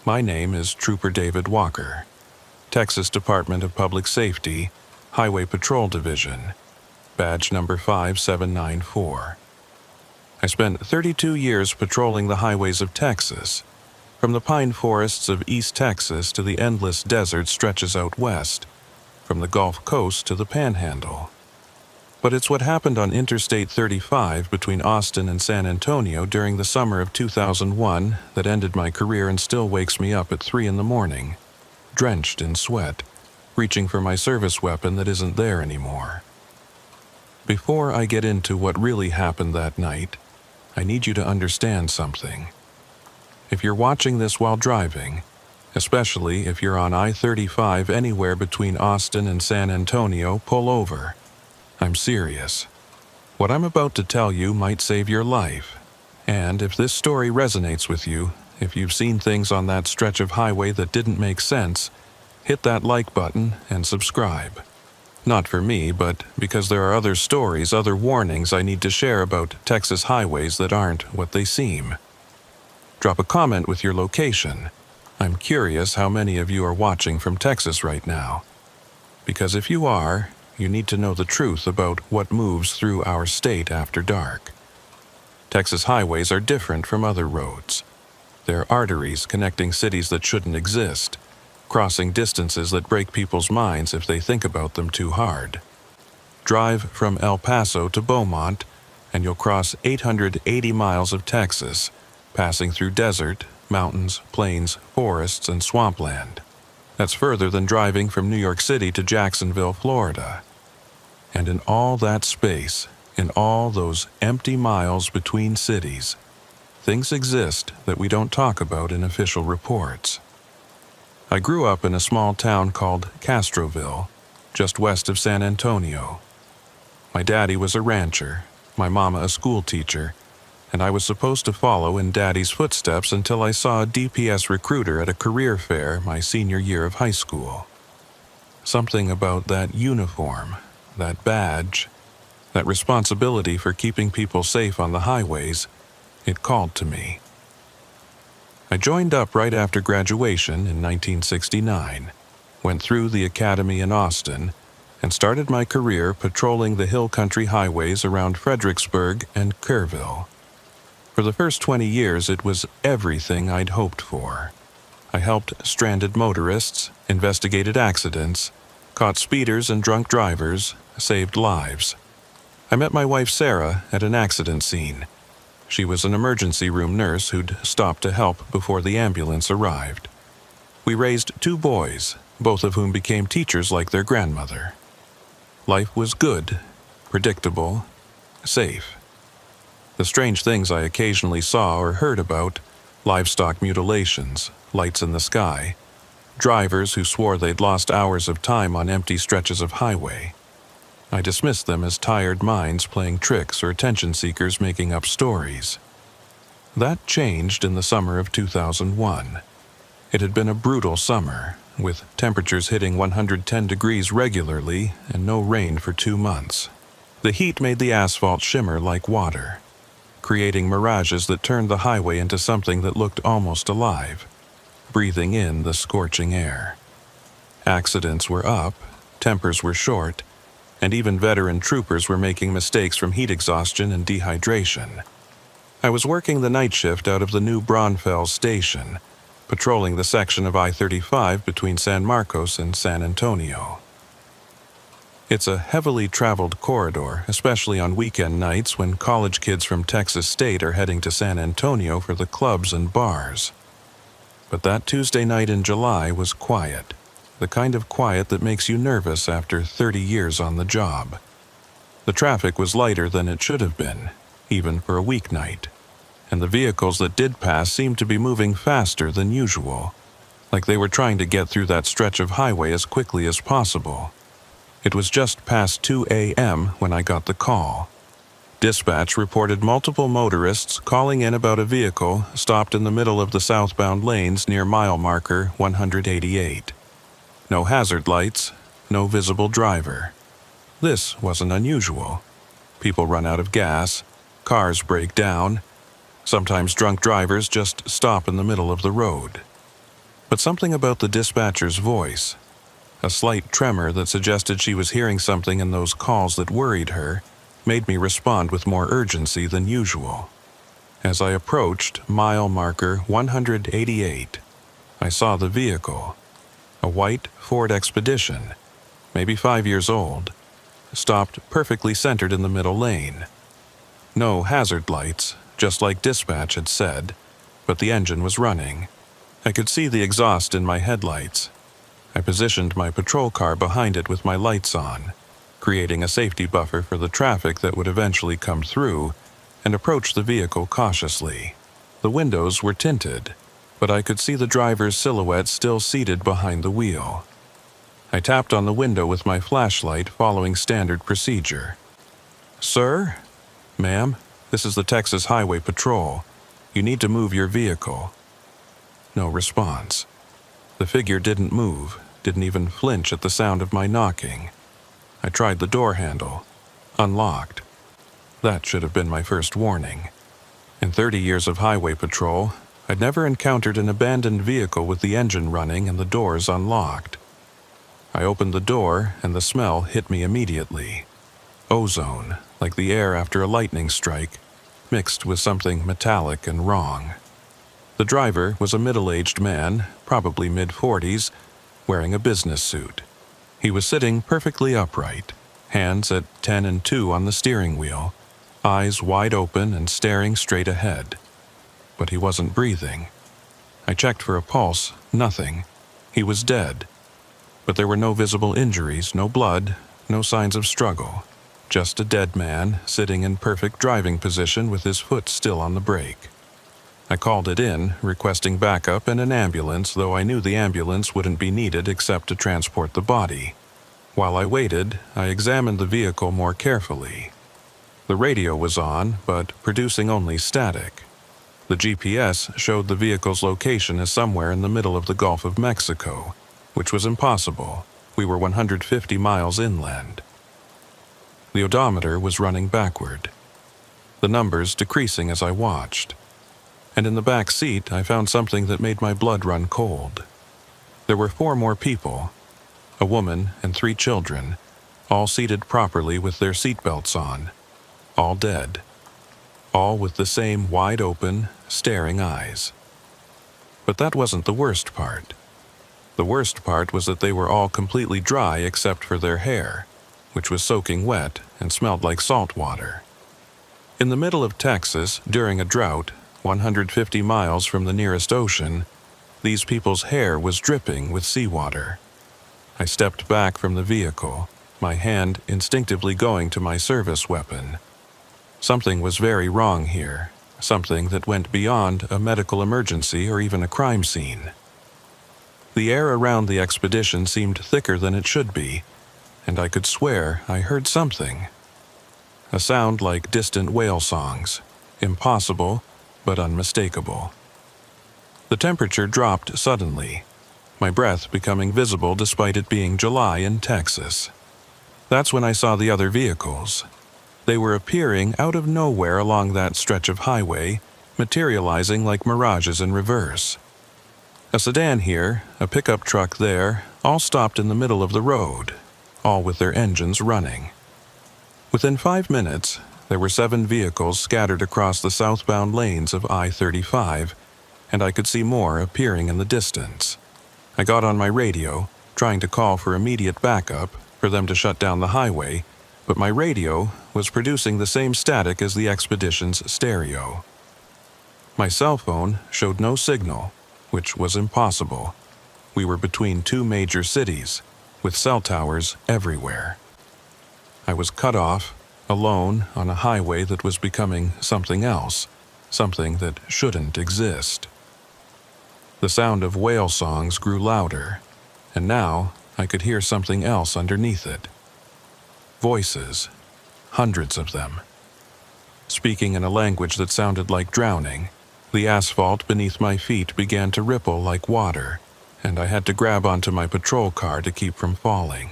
My name is Trooper David Walker, Texas Department of Public Safety, Highway Patrol Division, badge number 5794. I spent 32 years patrolling the highways of Texas, from the pine forests of East Texas to the endless desert stretches out west, from the Gulf Coast to the Panhandle. But it's what happened on Interstate 35 between Austin and San Antonio during the summer of 2001 that ended my career and still wakes me up at 3 in the morning, drenched in sweat, reaching for my service weapon that isn't there anymore. Before I get into what really happened that night, I need you to understand something. If you're watching this while driving, especially if you're on I-35 anywhere between Austin and San Antonio, pull over. I'm serious. What I'm about to tell you might save your life. And if this story resonates with you, if you've seen things on that stretch of highway that didn't make sense, hit that like button and subscribe. Not for me, but because there are other stories, other warnings I need to share about Texas highways that aren't what they seem. Drop a comment with your location. I'm curious how many of you are watching from Texas right now. Because if you are, you need to know the truth about what moves through our state after dark. Texas highways are different from other roads. They're arteries connecting cities that shouldn't exist, crossing distances that break people's minds if they think about them too hard. Drive from El Paso to Beaumont, and you'll cross 880 miles of Texas, passing through desert, mountains, plains, forests, and swampland. That's further than driving from New York City to Jacksonville, Florida. And in all that space, in all those empty miles between cities, things exist that we don't talk about in official reports. I grew up in a small town called Castroville, just west of San Antonio. My daddy was a rancher, my mama a school teacher, and I was supposed to follow in Daddy's footsteps until I saw a DPS recruiter at a career fair my senior year of high school. Something about that uniform, that badge, that responsibility for keeping people safe on the highways, it called to me. I joined up right after graduation in 1969, went through the academy in Austin, and started my career patrolling the hill country highways around Fredericksburg and Kerrville. For the first 20 years, it was everything I'd hoped for. I helped stranded motorists, investigated accidents, caught speeders and drunk drivers, saved lives. I met my wife Sarah at an accident scene. She was an emergency room nurse who'd stopped to help before the ambulance arrived. We raised 2 boys, both of whom became teachers like their grandmother. Life was good, predictable, safe. The strange things I occasionally saw or heard about, livestock mutilations, lights in the sky, drivers who swore they'd lost hours of time on empty stretches of highway. I dismissed them as tired minds playing tricks or attention seekers making up stories. That changed in the summer of 2001. It had been a brutal summer, with temperatures hitting 110 degrees regularly and no rain for 2 months. The heat made the asphalt shimmer like water, creating mirages that turned the highway into something that looked almost alive, breathing in the scorching air. Accidents were up, tempers were short, and even veteran troopers were making mistakes from heat exhaustion and dehydration. I was working the night shift out of the new Braunfels station, patrolling the section of I-35 between San Marcos and San Antonio. It's a heavily traveled corridor, especially on weekend nights when college kids from Texas State are heading to San Antonio for the clubs and bars. But that Tuesday night in July was quiet, the kind of quiet that makes you nervous after 30 years on the job. The traffic was lighter than it should have been, even for a weeknight, and the vehicles that did pass seemed to be moving faster than usual, like they were trying to get through that stretch of highway as quickly as possible. It was just past 2 a.m. when I got the call. Dispatch reported multiple motorists calling in about a vehicle stopped in the middle of the southbound lanes near mile marker 188. No hazard lights, no visible driver. This wasn't unusual. People run out of gas, cars break down, sometimes drunk drivers just stop in the middle of the road. But something about the dispatcher's voice, a slight tremor that suggested she was hearing something in those calls that worried her, made me respond with more urgency than usual. As I approached mile marker 188, I saw the vehicle, a white Ford Expedition, maybe 5 years old, stopped perfectly centered in the middle lane. No hazard lights, just like dispatch had said, but the engine was running. I could see the exhaust in my headlights. I positioned my patrol car behind it with my lights on, creating a safety buffer for the traffic that would eventually come through, and approached the vehicle cautiously. The windows were tinted, but I could see the driver's silhouette still seated behind the wheel. I tapped on the window with my flashlight, following standard procedure. "Sir? Ma'am, this is the Texas Highway Patrol. You need to move your vehicle." No response. The figure didn't move, didn't even flinch at the sound of my knocking. I tried the door handle. Unlocked. That should have been my first warning. In 30 years of highway patrol, I'd never encountered an abandoned vehicle with the engine running and the doors unlocked. I opened the door, and the smell hit me immediately. Ozone, like the air after a lightning strike, mixed with something metallic and wrong. The driver was a middle-aged man, probably mid-40s, wearing a business suit. He was sitting perfectly upright, hands at 10 and 2 on the steering wheel, eyes wide open and staring straight ahead. But he wasn't breathing. I checked for a pulse, nothing. He was dead. But there were no visible injuries, no blood, no signs of struggle. Just a dead man sitting in perfect driving position with his foot still on the brake. I called it in, requesting backup and an ambulance, though I knew the ambulance wouldn't be needed except to transport the body. While I waited, I examined the vehicle more carefully. The radio was on, but producing only static. The GPS showed the vehicle's location as somewhere in the middle of the Gulf of Mexico, which was impossible. We were 150 miles inland. The odometer was running backward, the numbers decreasing as I watched. And in the back seat, I found something that made my blood run cold. There were 4 more people, a woman and 3 children, all seated properly with their seatbelts on, all dead, all with the same wide-open, staring eyes. But that wasn't the worst part. The worst part was that they were all completely dry except for their hair, which was soaking wet and smelled like salt water. In the middle of Texas, during a drought, 150 miles from the nearest ocean, these people's hair was dripping with seawater. I stepped back from the vehicle, my hand instinctively going to my service weapon. Something was very wrong here, something that went beyond a medical emergency or even a crime scene. The air around the expedition seemed thicker than it should be, and I could swear I heard something. A sound like distant whale songs, impossible but unmistakable. The temperature dropped suddenly, my breath becoming visible despite it being July in Texas. That's when I saw the other vehicles. They were appearing out of nowhere along that stretch of highway, materializing like mirages in reverse. A sedan here, a pickup truck there, all stopped in the middle of the road, all with their engines running. Within 5 minutes, there were 7 vehicles scattered across the southbound lanes of I-35, and I could see more appearing in the distance. I got on my radio, trying to call for immediate backup, for them to shut down the highway, but my radio was producing the same static as the expedition's stereo. My cell phone showed no signal, which was impossible. We were between 2 major cities, with cell towers everywhere. I was cut off, alone on a highway that was becoming something else, something that shouldn't exist. The sound of whale songs grew louder, and now I could hear something else underneath it. Voices, hundreds of them. Speaking in a language that sounded like drowning, the asphalt beneath my feet began to ripple like water, and I had to grab onto my patrol car to keep from falling.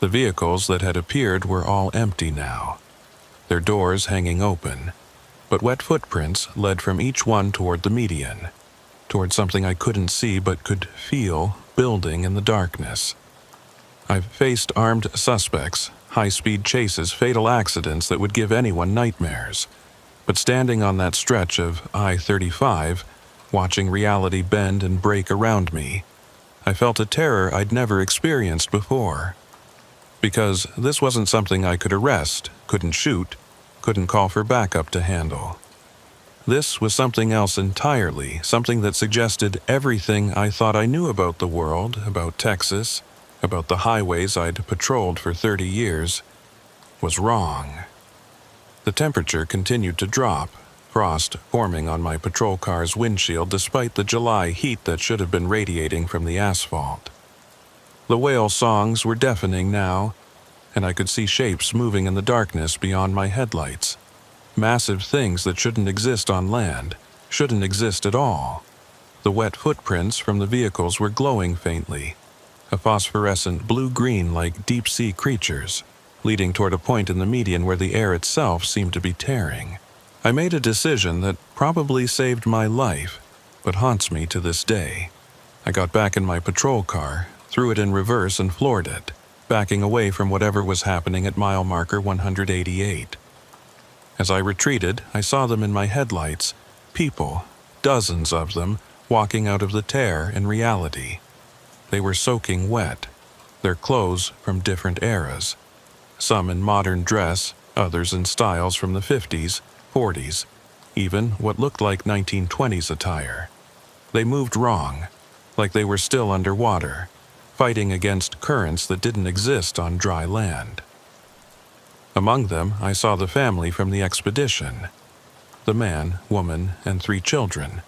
The vehicles that had appeared were all empty now, their doors hanging open, but wet footprints led from each one toward the median. toward something I couldn't see but could feel building in the darkness. I've faced armed suspects, high-speed chases, fatal accidents that would give anyone nightmares. But standing on that stretch of I-35, watching reality bend and break around me, I felt a terror I'd never experienced before. Because this wasn't something I could arrest, couldn't shoot, couldn't call for backup to handle. This was something else entirely, something that suggested everything I thought I knew about the world, about Texas, about the highways I'd patrolled for 30 years, was wrong. The temperature continued to drop, frost forming on my patrol car's windshield despite the July heat that should have been radiating from the asphalt. The whale songs were deafening now, and I could see shapes moving in the darkness beyond my headlights. Massive things that shouldn't exist on land, shouldn't exist at all. The wet footprints from the vehicles were glowing faintly, a phosphorescent blue-green like deep-sea creatures, leading toward a point in the median where the air itself seemed to be tearing. I made a decision that probably saved my life, but haunts me to this day. I got back in my patrol car, threw it in reverse and floored it, backing away from whatever was happening at mile marker 188. As I retreated, I saw them in my headlights, people, dozens of them, walking out of the tear in reality. They were soaking wet, their clothes from different eras, some in modern dress, others in styles from the 50s, 40s, even what looked like 1920s attire. They moved wrong, like they were still underwater, fighting against currents that didn't exist on dry land. Among them, I saw the family from the expedition, the man, woman, and 3 children,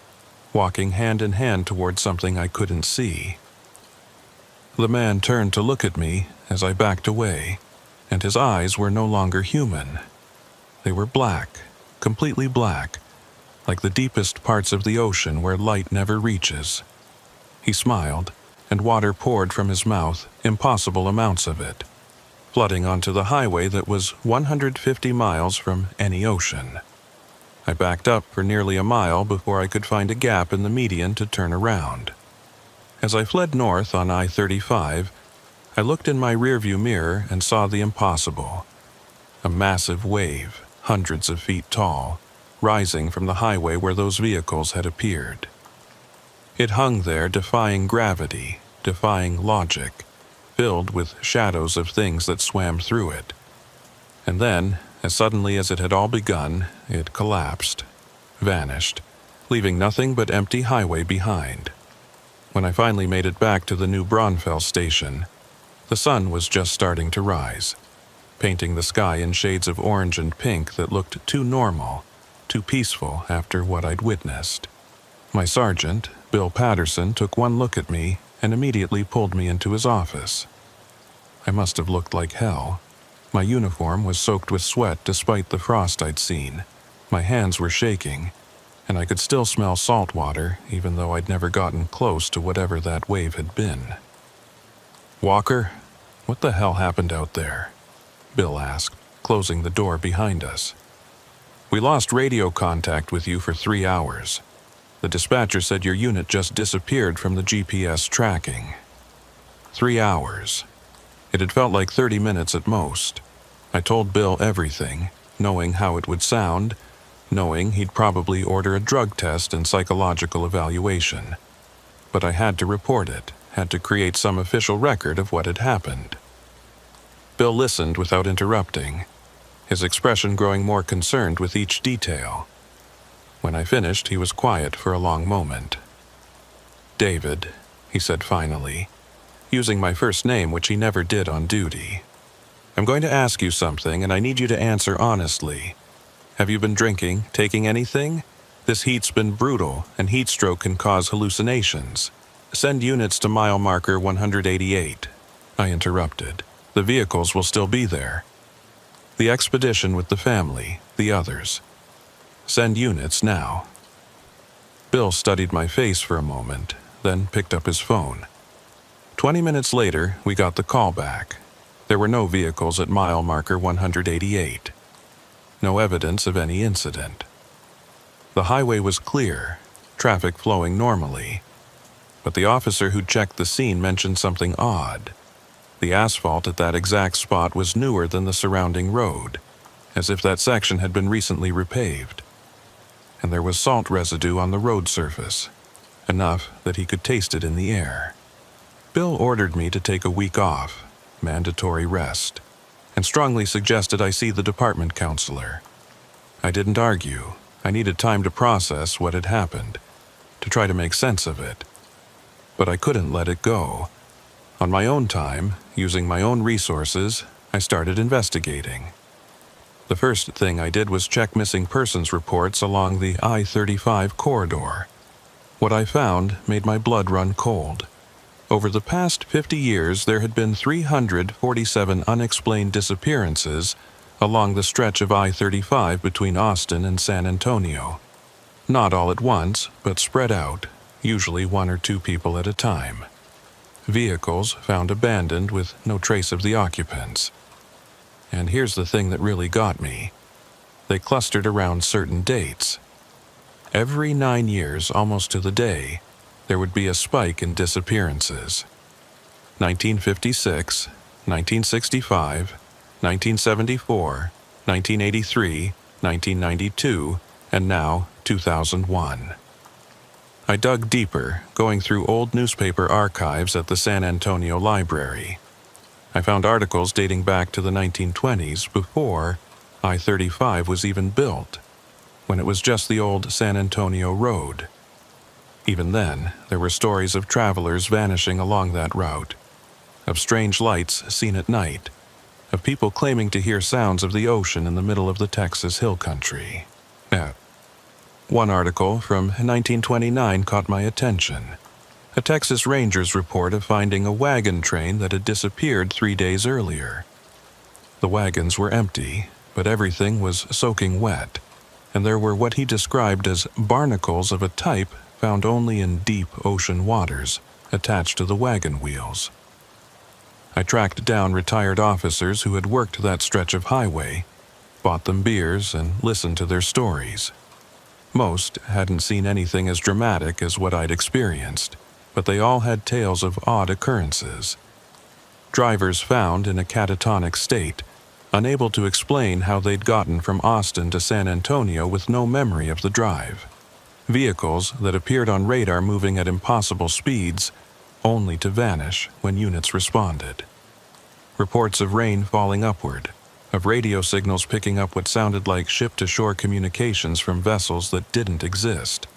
walking hand in hand toward something I couldn't see. The man turned to look at me as I backed away, and his eyes were no longer human. They were black, completely black, like the deepest parts of the ocean where light never reaches. He smiled, and water poured from his mouth, impossible amounts of it, flooding onto the highway that was 150 miles from any ocean. I backed up for nearly a mile before I could find a gap in the median to turn around. As I fled north on I-35, I looked in my rearview mirror and saw the impossible. A massive wave, hundreds of feet tall, rising from the highway where those vehicles had appeared. It hung there defying gravity, defying logic, filled with shadows of things that swam through it. And then, as suddenly as it had all begun, it collapsed, vanished, leaving nothing but empty highway behind. When I finally made it back to the New Braunfels station, the sun was just starting to rise, painting the sky in shades of orange and pink that looked too normal, too peaceful after what I'd witnessed. My sergeant, Bill Patterson, took one look at me and immediately pulled me into his office. I must have looked like hell. My uniform was soaked with sweat despite the frost I'd seen. My hands were shaking, and I could still smell salt water even though I'd never gotten close to whatever that wave had been. "Walker, what the hell happened out there?" Bill asked, closing the door behind us. "We lost radio contact with you for 3 hours. The dispatcher said your unit just disappeared from the GPS tracking." 3 hours. It had felt like 30 minutes at most. I told Bill everything, knowing how it would sound, knowing he'd probably order a drug test and psychological evaluation. But I had to report it, had to create some official record of what had happened. Bill listened without interrupting, his expression growing more concerned with each detail. When I finished, he was quiet for a long moment. "David," he said finally, using my first name, which he never did on duty. "I'm going to ask you something, and I need you to answer honestly. Have you been drinking, taking anything? This heat's been brutal, and heat stroke can cause hallucinations. Send units to mile marker 188. I interrupted. "The vehicles will still be there. The expedition with the family, the others. Send units now." Bill studied my face for a moment, then picked up his phone. 20 minutes later, we got the call back. There were no vehicles at mile marker 188. No evidence of any incident. The highway was clear, traffic flowing normally. But the officer who checked the scene mentioned something odd. The asphalt at that exact spot was newer than the surrounding road, as if that section had been recently repaved. And there was salt residue on the road surface, enough that he could taste it in the air. Bill ordered me to take a week off, mandatory rest, and strongly suggested I see the department counselor. I didn't argue. I needed time to process what had happened, to try to make sense of it. But I couldn't let it go. On my own time, using my own resources, I started investigating. The first thing I did was check missing persons reports along the I-35 corridor. What I found made my blood run cold. Over the past 50 years, there had been 347 unexplained disappearances along the stretch of I-35 between Austin and San Antonio. Not all at once, but spread out, usually one or two people at a time. Vehicles found abandoned with no trace of the occupants. And here's the thing that really got me. They clustered around certain dates. Every 9 years, almost to the day, there would be a spike in disappearances. 1956, 1965, 1974, 1983, 1992, and now 2001. I dug deeper, going through old newspaper archives at the San Antonio Library. I found articles dating back to the 1920s, before I-35 was even built, when it was just the old San Antonio Road. Even then, there were stories of travelers vanishing along that route, of strange lights seen at night, of people claiming to hear sounds of the ocean in the middle of the Texas hill country. One article from 1929 caught my attention. A Texas Ranger's report of finding a wagon train that had disappeared 3 days earlier. The wagons were empty, but everything was soaking wet, and there were what he described as barnacles of a type found only in deep ocean waters, attached to the wagon wheels. I tracked down retired officers who had worked that stretch of highway, bought them beers, and listened to their stories. Most hadn't seen anything as dramatic as what I'd experienced, but they all had tales of odd occurrences. Drivers found in a catatonic state, unable to explain how they'd gotten from Austin to San Antonio with no memory of the drive. Vehicles that appeared on radar moving at impossible speeds, only to vanish when units responded. Reports of rain falling upward, of radio signals picking up what sounded like ship-to-shore communications from vessels that didn't exist.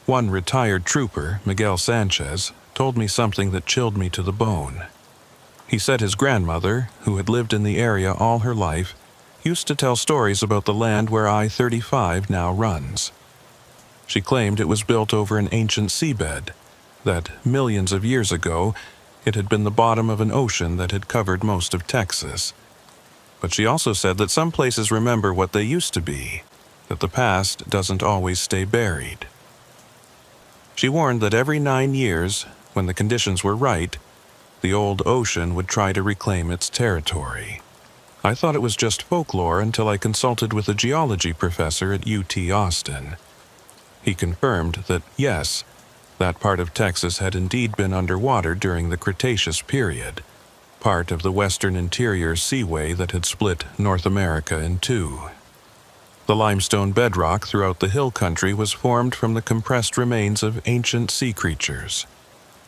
One retired trooper, Miguel Sanchez, told me something that chilled me to the bone. He said his grandmother, who had lived in the area all her life, used to tell stories about the land where I-35 now runs. She claimed it was built over an ancient seabed, that millions of years ago it had been the bottom of an ocean that had covered most of Texas. But she also said that some places remember what they used to be, that the past doesn't always stay buried. She warned that every 9 years, when the conditions were right, the old ocean would try to reclaim its territory. I thought it was just folklore until I consulted with a geology professor at UT Austin. He confirmed that, yes, that part of Texas had indeed been underwater during the Cretaceous period, part of the western interior seaway that had split North America in two. The limestone bedrock throughout the hill country was formed from the compressed remains of ancient sea creatures.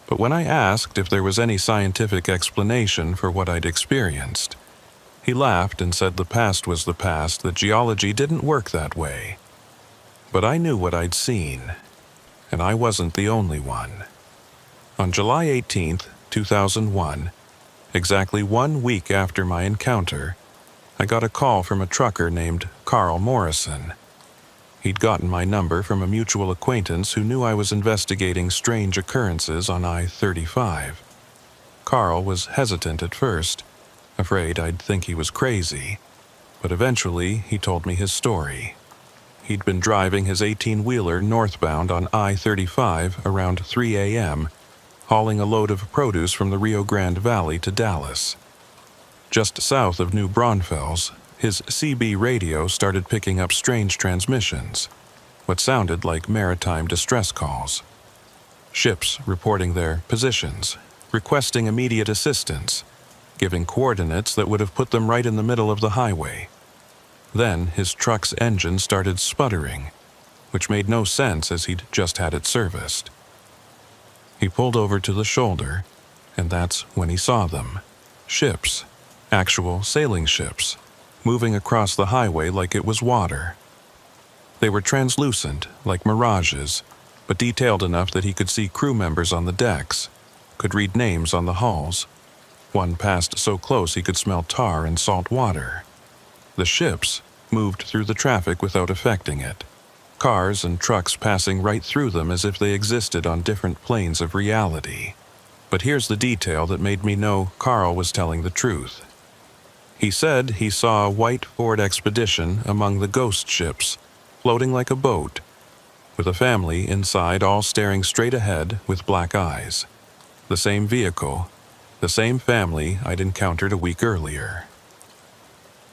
But when I asked if there was any scientific explanation for what I'd experienced, he laughed and said the past was the past, that geology didn't work that way. But I knew what I'd seen, and I wasn't the only one. On July 18, 2001, exactly 1 week after my encounter, I got a call from a trucker named Carl Morrison. He'd gotten my number from a mutual acquaintance who knew I was investigating strange occurrences on I-35. Carl was hesitant at first, afraid I'd think he was crazy, but eventually he told me his story. He'd been driving his 18-wheeler northbound on I-35 around 3 a.m., hauling a load of produce from the Rio Grande Valley to Dallas. Just south of New Braunfels, his CB radio started picking up strange transmissions. what sounded like maritime distress calls. Ships reporting their positions, requesting immediate assistance, giving coordinates that would have put them right in the middle of the highway. Then his truck's engine started sputtering, which made no sense as he'd just had it serviced. He pulled over to the shoulder, and that's when he saw them. Ships, actual sailing ships, moving across the highway like it was water. They were translucent, like mirages, but detailed enough that he could see crew members on the decks, could read names on the hulls. One passed so close he could smell tar and salt water. The ships moved through the traffic without affecting it, cars and trucks passing right through them as if they existed on different planes of reality. But here's the detail that made me know Carl was telling the truth. He said he saw a white Ford Expedition among the ghost ships, floating like a boat, with a family inside all staring straight ahead with black eyes. The same vehicle, the same family I'd encountered a week earlier.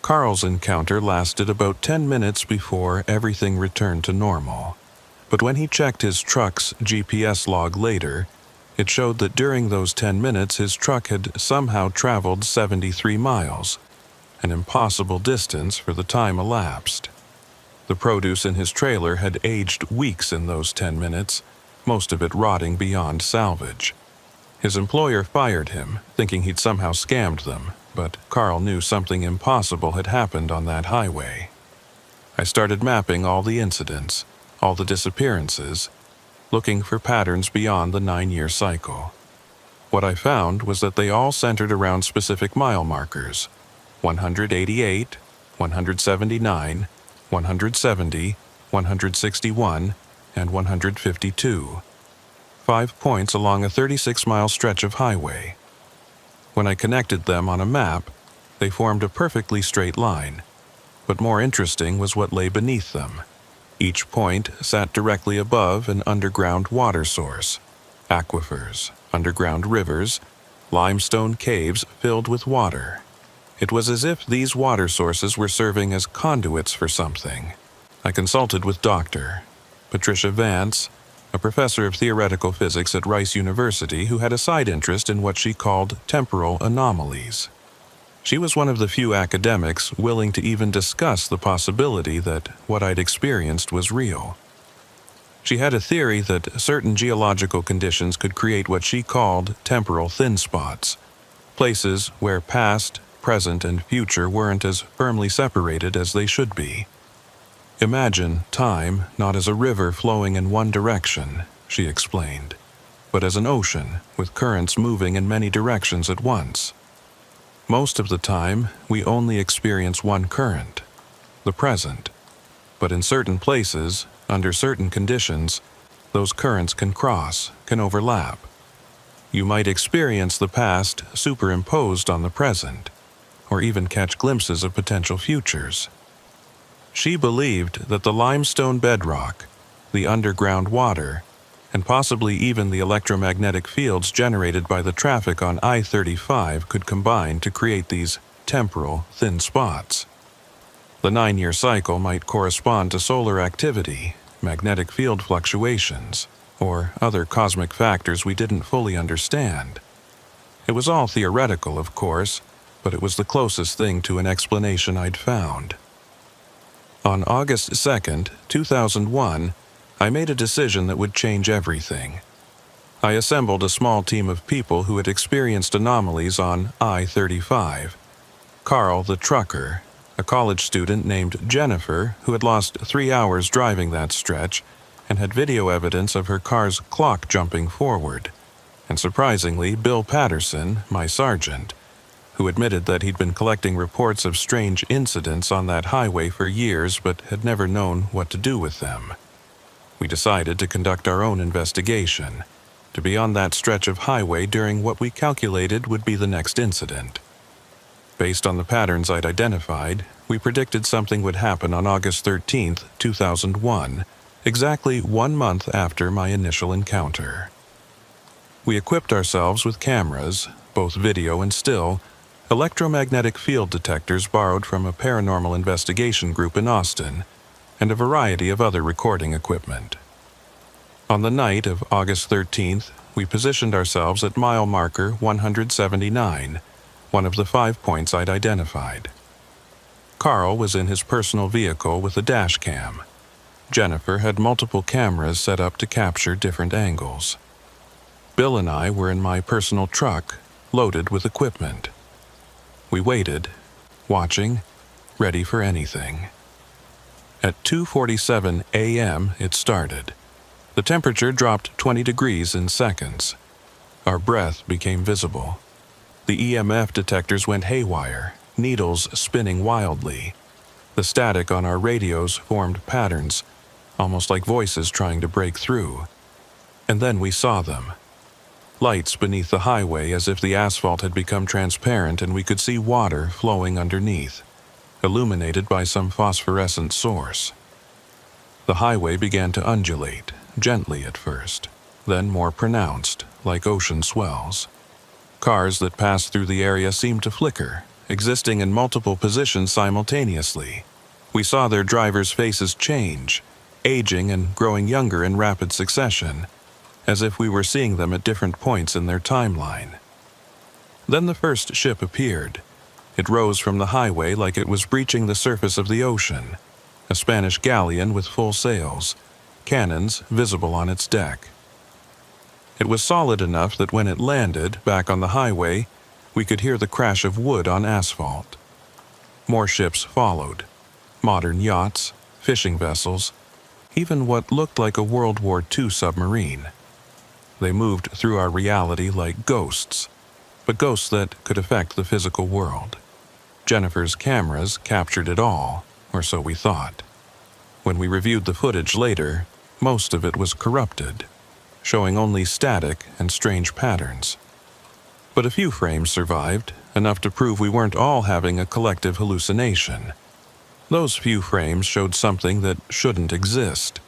Carl's encounter lasted about 10 minutes before everything returned to normal. But when he checked his truck's GPS log later, it showed that during those 10 minutes his truck had somehow traveled 73 miles, an impossible distance for the time elapsed. The produce in his trailer had aged weeks in those 10 minutes, most of it rotting beyond salvage. His employer fired him, thinking he'd somehow scammed them, but Carl knew something impossible had happened on that highway. I started mapping all the incidents, all the disappearances, looking for patterns beyond the 9-year cycle. What I found was that they all centered around specific mile markers: 188, 179, 170, 161, and 152. 5 points along a 36-mile stretch of highway. When I connected them on a map, they formed a perfectly straight line. But more interesting was what lay beneath them. Each point sat directly above an underground water source, aquifers, underground rivers, limestone caves filled with water. It was as if these water sources were serving as conduits for something. I consulted with Dr. Patricia Vance, a professor of theoretical physics at Rice University who had a side interest in what she called temporal anomalies. She was one of the few academics willing to even discuss the possibility that what I'd experienced was real. She had a theory that certain geological conditions could create what she called temporal thin spots, places where past, present, and future weren't as firmly separated as they should be. Imagine time not as a river flowing in one direction, she explained, but as an ocean with currents moving in many directions at once. Most of the time, we only experience one current, the present. But in certain places, under certain conditions, those currents can cross, can overlap. You might experience the past superimposed on the present, or even catch glimpses of potential futures. She believed that the limestone bedrock, the underground water, and possibly even the electromagnetic fields generated by the traffic on I-35 could combine to create these temporal thin spots. The 9-year cycle might correspond to solar activity, magnetic field fluctuations, or other cosmic factors we didn't fully understand. It was all theoretical, of course, but it was the closest thing to an explanation I'd found. On August 2nd, 2001, I made a decision that would change everything. I assembled a small team of people who had experienced anomalies on I-35. Carl, the trucker, a college student named Jennifer who had lost 3 hours driving that stretch and had video evidence of her car's clock jumping forward, and surprisingly, Bill Patterson, my sergeant, who admitted that he'd been collecting reports of strange incidents on that highway for years but had never known what to do with them. We decided to conduct our own investigation, to be on that stretch of highway during what we calculated would be the next incident. Based on the patterns I'd identified, we predicted something would happen on August 13, 2001, exactly 1 month after my initial encounter. We equipped ourselves with cameras, both video and still, electromagnetic field detectors borrowed from a paranormal investigation group in Austin, and a variety of other recording equipment. On the night of August 13th, we positioned ourselves at mile marker 179, one of the 5 points I'd identified. Carl was in his personal vehicle with a dash cam. Jennifer had multiple cameras set up to capture different angles. Bill and I were in my personal truck, loaded with equipment. We waited, watching, ready for anything. At 2:47 a.m. it started. The temperature dropped 20 degrees in seconds. Our breath became visible. The EMF detectors went haywire, needles spinning wildly. The static on our radios formed patterns, almost like voices trying to break through. And then we saw them. Lights beneath the highway, as if the asphalt had become transparent and we could see water flowing underneath, illuminated by some phosphorescent source. The highway began to undulate, gently at first, then more pronounced, like ocean swells. Cars that passed through the area seemed to flicker, existing in multiple positions simultaneously. We saw their drivers' faces change, aging and growing younger in rapid succession, as if we were seeing them at different points in their timeline. Then the first ship appeared. It rose from the highway like it was breaching the surface of the ocean, a Spanish galleon with full sails, cannons visible on its deck. It was solid enough that when it landed back on the highway, we could hear the crash of wood on asphalt. More ships followed, modern yachts, fishing vessels, even what looked like a World War II submarine. They moved through our reality like ghosts, but ghosts that could affect the physical world. Jennifer's cameras captured it all, or so we thought. When we reviewed the footage later, most of it was corrupted, showing only static and strange patterns. But a few frames survived, enough to prove we weren't all having a collective hallucination. Those few frames showed something that shouldn't exist.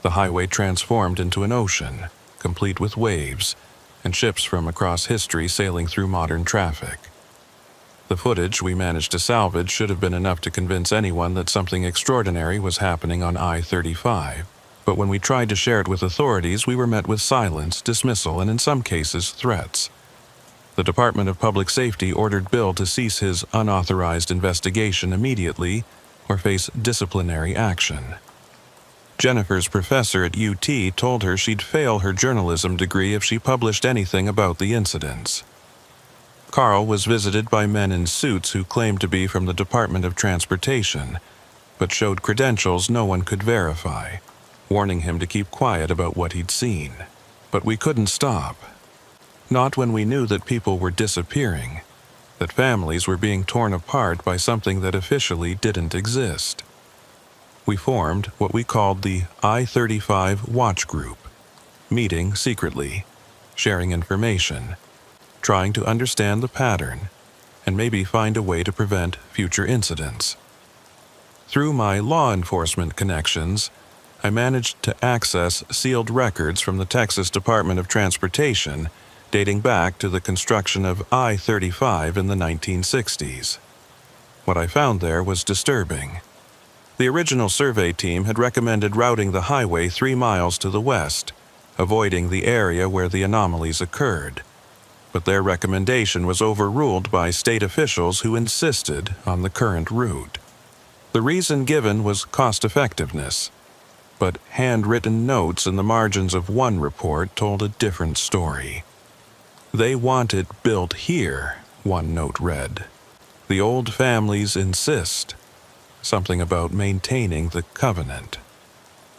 The highway transformed into an ocean, complete with waves, and ships from across history sailing through modern traffic. The footage we managed to salvage should have been enough to convince anyone that something extraordinary was happening on I-35, but when we tried to share it with authorities, we were met with silence, dismissal, and in some cases, threats. The Department of Public Safety ordered Bill to cease his unauthorized investigation immediately or face disciplinary action. Jennifer's professor at UT told her she'd fail her journalism degree if she published anything about the incidents. Carl was visited by men in suits who claimed to be from the Department of Transportation, but showed credentials no one could verify, warning him to keep quiet about what he'd seen. But we couldn't stop. Not when we knew that people were disappearing, that families were being torn apart by something that officially didn't exist. We formed what we called the I-35 Watch Group, meeting secretly, sharing information, trying to understand the pattern, and maybe find a way to prevent future incidents. Through my law enforcement connections, I managed to access sealed records from the Texas Department of Transportation dating back to the construction of I-35 in the 1960s. What I found there was disturbing. The original survey team had recommended routing the highway 3 miles to the west, avoiding the area where the anomalies occurred. But their recommendation was overruled by state officials who insisted on the current route. The reason given was cost-effectiveness, but handwritten notes in the margins of one report told a different story. They want it built here, one note read. The old families insist. Something about maintaining the covenant.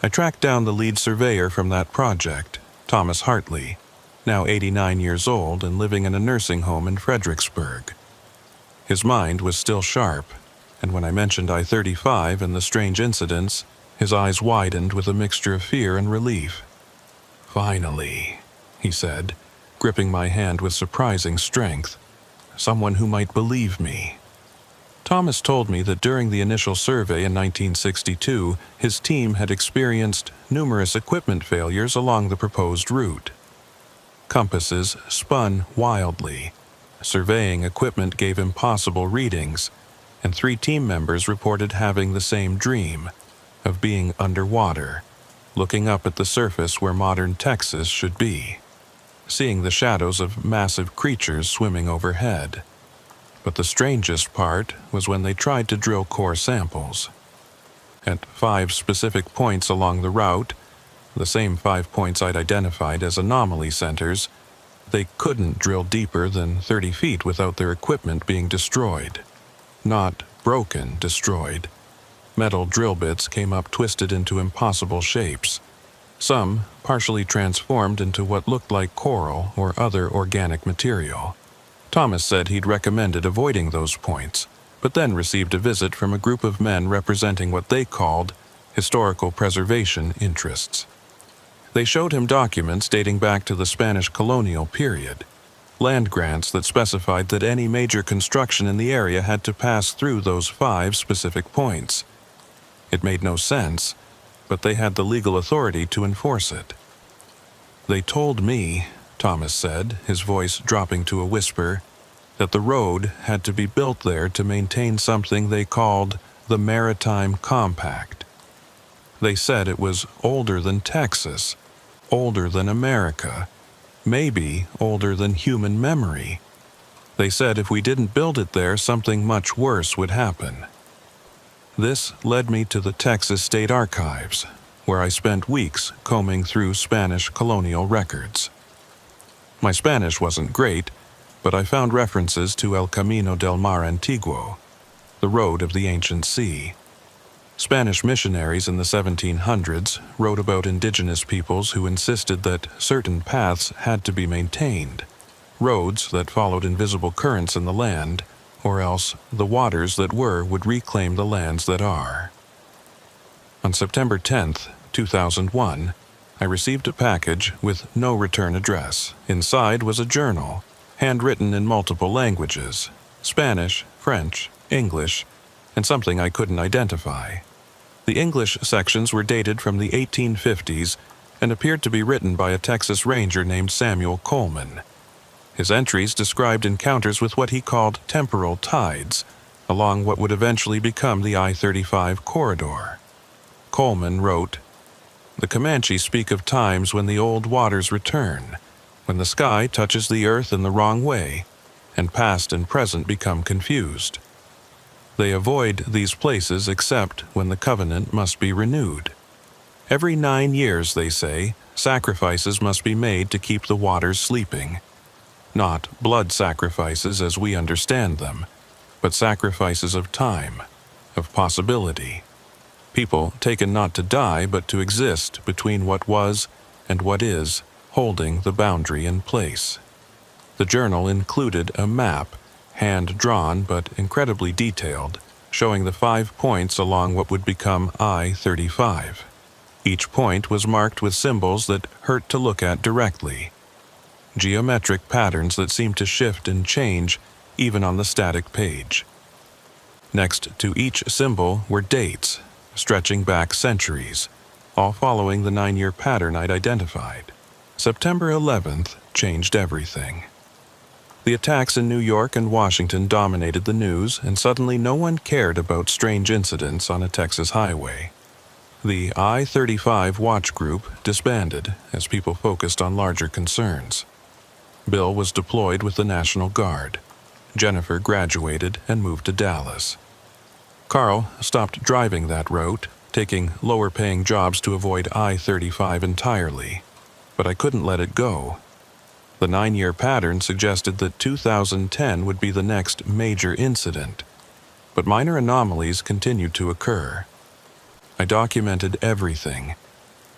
I tracked down the lead surveyor from that project, Thomas Hartley, now 89 years old and living in a nursing home in Fredericksburg. His mind was still sharp, and when I mentioned I-35 and the strange incidents, his eyes widened with a mixture of fear and relief. "Finally," he said, gripping my hand with surprising strength. "Someone who might believe me." Thomas told me that during the initial survey in 1962, his team had experienced numerous equipment failures along the proposed route. Compasses spun wildly, surveying equipment gave impossible readings, and 3 team members reported having the same dream, of being underwater, looking up at the surface where modern Texas should be, seeing the shadows of massive creatures swimming overhead. But the strangest part was when they tried to drill core samples. At 5 specific points along the route, the same 5 points I'd identified as anomaly centers, they couldn't drill deeper than 30 feet without their equipment being destroyed. Not broken, destroyed. Metal drill bits came up twisted into impossible shapes. Some partially transformed into what looked like coral or other organic material. Thomas said he'd recommended avoiding those points, but then received a visit from a group of men representing what they called historical preservation interests. They showed him documents dating back to the Spanish colonial period, land grants that specified that any major construction in the area had to pass through those 5 specific points. It made no sense, but they had the legal authority to enforce it. They told me, Thomas said, his voice dropping to a whisper, that the road had to be built there to maintain something they called the Maritime Compact. They said it was older than Texas, older than America, maybe older than human memory. They said if we didn't build it there, something much worse would happen. This led me to the Texas State Archives, where I spent weeks combing through Spanish colonial records. My Spanish wasn't great, but I found references to El Camino del Mar Antiguo, the road of the ancient sea. Spanish missionaries in the 1700s wrote about indigenous peoples who insisted that certain paths had to be maintained, roads that followed invisible currents in the land, or else the waters that were would reclaim the lands that are. On September 10, 2001, I received a package with no return address. Inside was a journal, handwritten in multiple languages, Spanish, French, English, and something I couldn't identify. The English sections were dated from the 1850s and appeared to be written by a Texas Ranger named Samuel Coleman. His entries described encounters with what he called temporal tides along what would eventually become the I-35 corridor. Coleman wrote, "The Comanche speak of times when the old waters return, when the sky touches the earth in the wrong way, and past and present become confused. They avoid these places except when the covenant must be renewed. Every 9 years, they say, sacrifices must be made to keep the waters sleeping. Not blood sacrifices as we understand them, but sacrifices of time, of possibility. People taken not to die but to exist between what was and what is, holding the boundary in place." The journal included a map, hand-drawn but incredibly detailed, showing the 5 points along what would become I-35. Each point was marked with symbols that hurt to look at directly. Geometric patterns that seemed to shift and change even on the static page. Next to each symbol were dates, stretching back centuries, all following the 9-year pattern I'd identified. September 11th changed everything. The attacks in New York and Washington dominated the news, and suddenly no one cared about strange incidents on a Texas highway. The I-35 watch group disbanded as people focused on larger concerns. Bill was deployed with the National Guard. Jennifer graduated and moved to Dallas. Carl stopped driving that route, taking lower-paying jobs to avoid I-35 entirely. But I couldn't let it go. The 9-year pattern suggested that 2010 would be the next major incident, but minor anomalies continued to occur. I documented everything,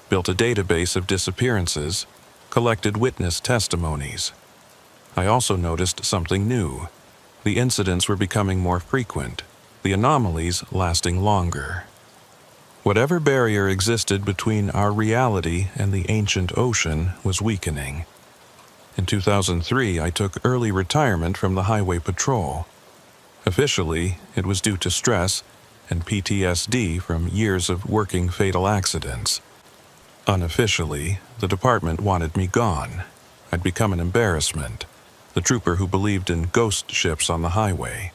built a database of disappearances, collected witness testimonies. I also noticed something new. The incidents were becoming more frequent, the anomalies lasting longer. Whatever barrier existed between our reality and the ancient ocean was weakening. In 2003, I took early retirement from the Highway Patrol. Officially, it was due to stress and PTSD from years of working fatal accidents. Unofficially, the department wanted me gone. I'd become an embarrassment, the trooper who believed in ghost ships on the highway.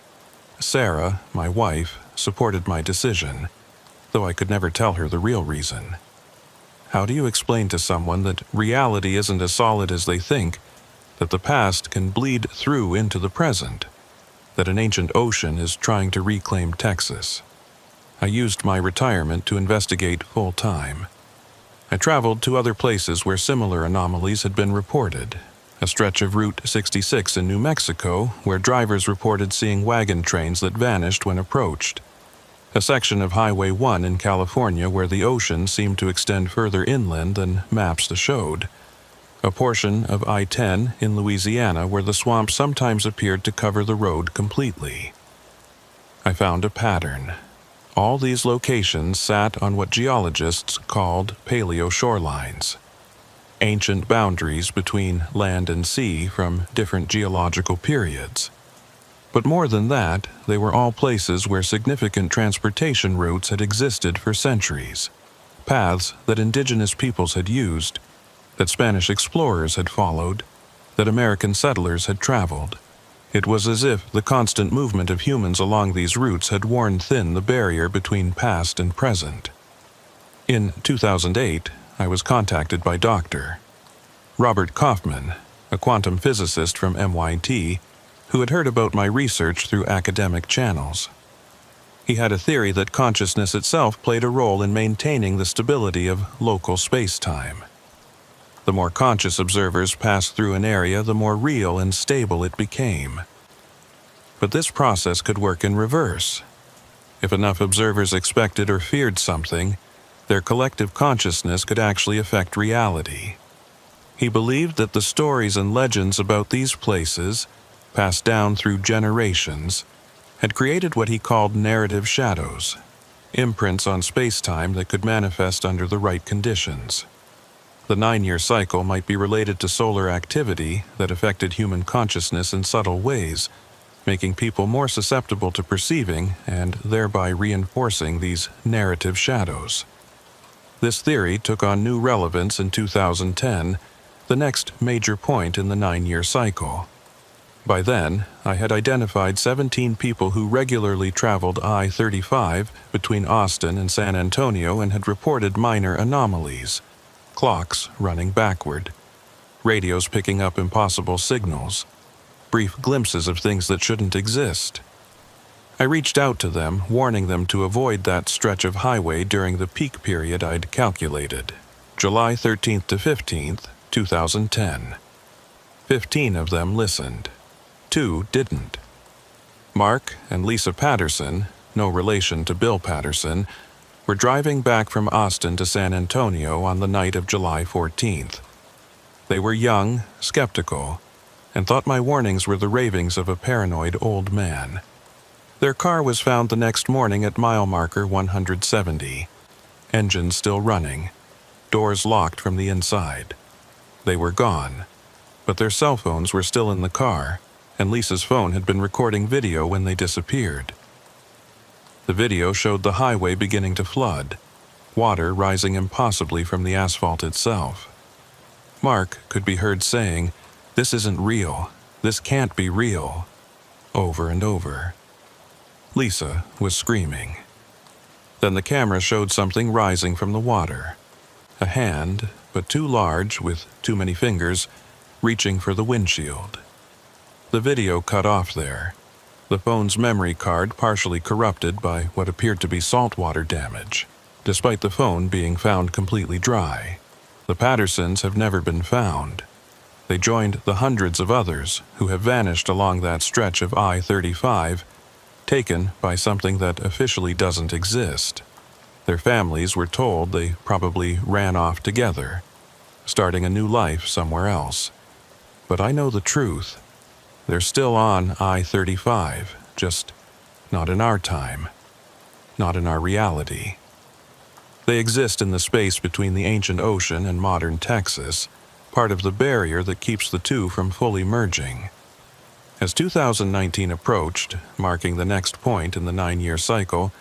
Sarah, my wife, supported my decision. though I could never tell her the real reason. How do you explain to someone that reality isn't as solid as they think, that the past can bleed through into the present, that an ancient ocean is trying to reclaim Texas? I used my retirement to investigate full-time. I traveled to other places where similar anomalies had been reported. A stretch of Route 66 in New Mexico, where drivers reported seeing wagon trains that vanished when approached. A section of Highway 1 in California where the ocean seemed to extend further inland than maps showed. A portion of I-10 in Louisiana where the swamp sometimes appeared to cover the road completely. I found a pattern. All these locations sat on what geologists called paleo shorelines, ancient boundaries between land and sea from different geological periods. But more than that, they were all places where significant transportation routes had existed for centuries, paths that indigenous peoples had used, that Spanish explorers had followed, that American settlers had traveled. It was as if the constant movement of humans along these routes had worn thin the barrier between past and present. In 2008, I was contacted by Dr. Robert Kaufman, a quantum physicist from MIT, who had heard about my research through academic channels. He had a theory that consciousness itself played a role in maintaining the stability of local space-time. The more conscious observers passed through an area, the more real and stable it became. But this process could work in reverse. If enough observers expected or feared something, their collective consciousness could actually affect reality. He believed that the stories and legends about these places, passed down through generations, had created what he called narrative shadows, imprints on space-time that could manifest under the right conditions. The 9-year cycle might be related to solar activity that affected human consciousness in subtle ways, making people more susceptible to perceiving and thereby reinforcing these narrative shadows. This theory took on new relevance in 2010, the next major point in the 9-year cycle. By then, I had identified 17 people who regularly traveled I-35 between Austin and San Antonio and had reported minor anomalies. Clocks running backward, radios picking up impossible signals, brief glimpses of things that shouldn't exist. I reached out to them, warning them to avoid that stretch of highway during the peak period I'd calculated, July 13th to 15th, 2010. 15 of them listened. 2 didn't. Mark and Lisa Patterson, no relation to Bill Patterson, were driving back from Austin to San Antonio on the night of July 14th. They were young, skeptical, and thought my warnings were the ravings of a paranoid old man. Their car was found the next morning at mile marker 170, engines still running, doors locked from the inside. They were gone, but their cell phones were still in the car, and Lisa's phone had been recording video when they disappeared. The video showed the highway beginning to flood, water rising impossibly from the asphalt itself. Mark could be heard saying, "This isn't real. This can't be real," over and over. Lisa was screaming. Then the camera showed something rising from the water. A hand, but too large, with too many fingers, reaching for the windshield. The video cut off there. The phone's memory card partially corrupted by what appeared to be saltwater damage, despite the phone being found completely dry. The Pattersons have never been found. They joined the hundreds of others who have vanished along that stretch of I-35, taken by something that officially doesn't exist. Their families were told they probably ran off together, starting a new life somewhere else. But I know the truth. They're still on I-35, just not in our time, not in our reality. They exist in the space between the ancient ocean and modern Texas, part of the barrier that keeps the two from fully merging. As 2019 approached, marking the next point in the 9-year cycle,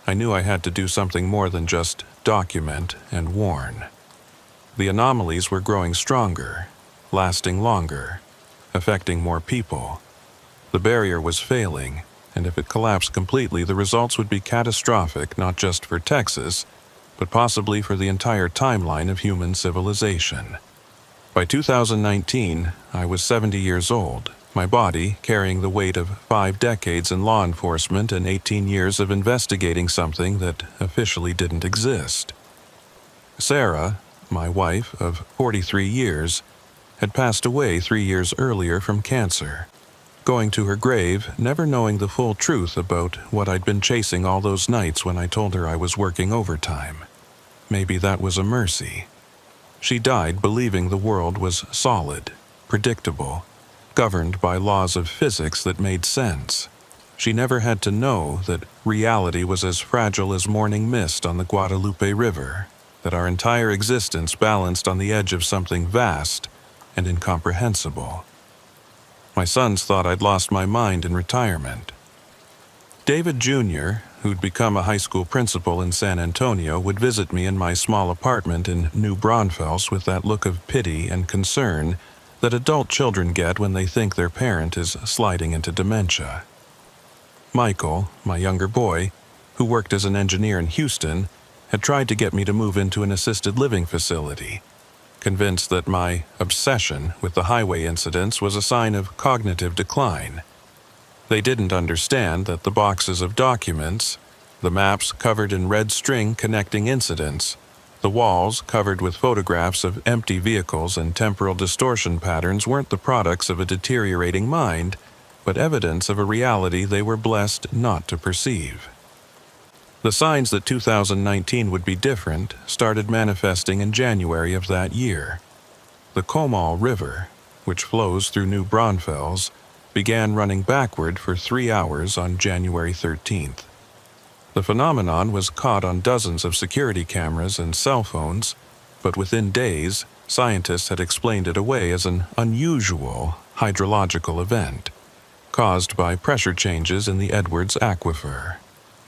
I knew I had to do something more than just document and warn. The anomalies were growing stronger, lasting longer, affecting more people. The barrier was failing, and if it collapsed completely, the results would be catastrophic not just for Texas, but possibly for the entire timeline of human civilization. By 2019, I was 70 years old, my body carrying the weight of 5 decades in law enforcement and 18 years of investigating something that officially didn't exist. Sarah, my wife of 43 years, had passed away 3 years earlier from cancer, going to her grave never knowing the full truth about what I'd been chasing all those nights when I told her I was working overtime. Maybe that was a mercy. She died believing the world was solid, predictable, governed by laws of physics that made sense. She never had to know that reality was as fragile as morning mist on the Guadalupe River, that our entire existence balanced on the edge of something vast and incomprehensible. My sons thought I'd lost my mind in retirement. David Jr., who'd become a high school principal in San Antonio, would visit me in my small apartment in New Braunfels with that look of pity and concern that adult children get when they think their parent is sliding into dementia. Michael, my younger boy, who worked as an engineer in Houston, had tried to get me to move into an assisted living facility, convinced that my obsession with the highway incidents was a sign of cognitive decline. They didn't understand that the boxes of documents, the maps covered in red string connecting incidents, the walls covered with photographs of empty vehicles and temporal distortion patterns weren't the products of a deteriorating mind, but evidence of a reality they were blessed not to perceive. The signs that 2019 would be different started manifesting in January of that year. The Comal River, which flows through New Braunfels, began running backward for 3 hours on January 13th. The phenomenon was caught on dozens of security cameras and cell phones, but within days, scientists had explained it away as an unusual hydrological event, caused by pressure changes in the Edwards Aquifer.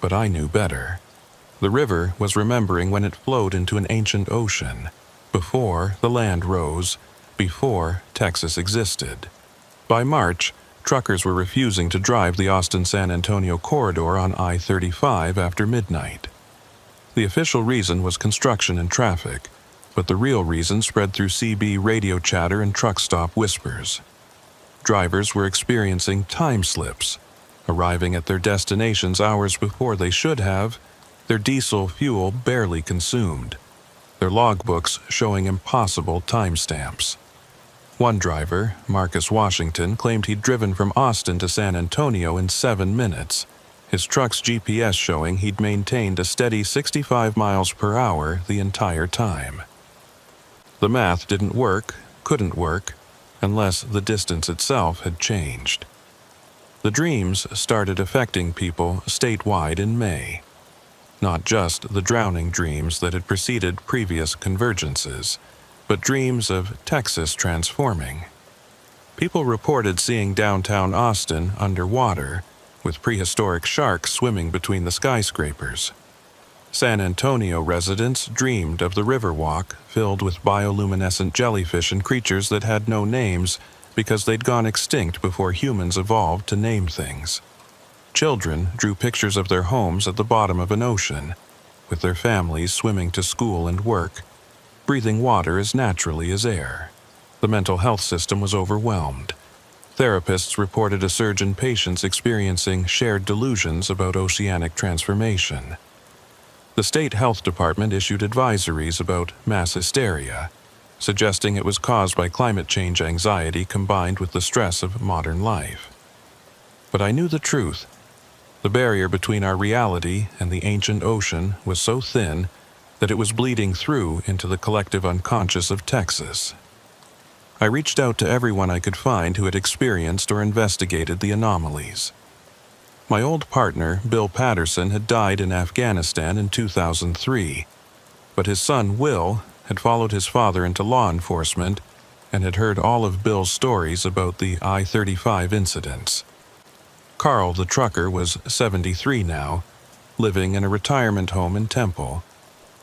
But I knew better. The river was remembering when it flowed into an ancient ocean, before the land rose, before Texas existed. By March, truckers were refusing to drive the Austin-San Antonio corridor on I-35 after midnight. The official reason was construction and traffic, but the real reason spread through CB radio chatter and truck stop whispers. Drivers were experiencing time slips, arriving at their destinations hours before they should have, their diesel fuel barely consumed, their logbooks showing impossible timestamps. One driver, Marcus Washington, claimed he'd driven from Austin to San Antonio in 7 minutes, his truck's GPS showing he'd maintained a steady 65 miles per hour the entire time. The math didn't work, couldn't work, unless the distance itself had changed. The dreams started affecting people statewide in May. Not just the drowning dreams that had preceded previous convergences, but dreams of Texas transforming. People reported seeing downtown Austin underwater, with prehistoric sharks swimming between the skyscrapers. San Antonio residents dreamed of the Riverwalk filled with bioluminescent jellyfish and creatures that had no names because they'd gone extinct before humans evolved to name things. Children drew pictures of their homes at the bottom of an ocean, with their families swimming to school and work, breathing water as naturally as air. The mental health system was overwhelmed. Therapists reported a surge in patients experiencing shared delusions about oceanic transformation. The state health department issued advisories about mass hysteria, suggesting it was caused by climate change anxiety combined with the stress of modern life. But I knew the truth. The barrier between our reality and the ancient ocean was so thin that it was bleeding through into the collective unconscious of Texas. I reached out to everyone I could find who had experienced or investigated the anomalies. My old partner, Bill Patterson, had died in Afghanistan in 2003, but his son, Will, had followed his father into law enforcement and had heard all of Bill's stories about the I-35 incidents. Carl, the trucker, was 73 now, living in a retirement home in Temple,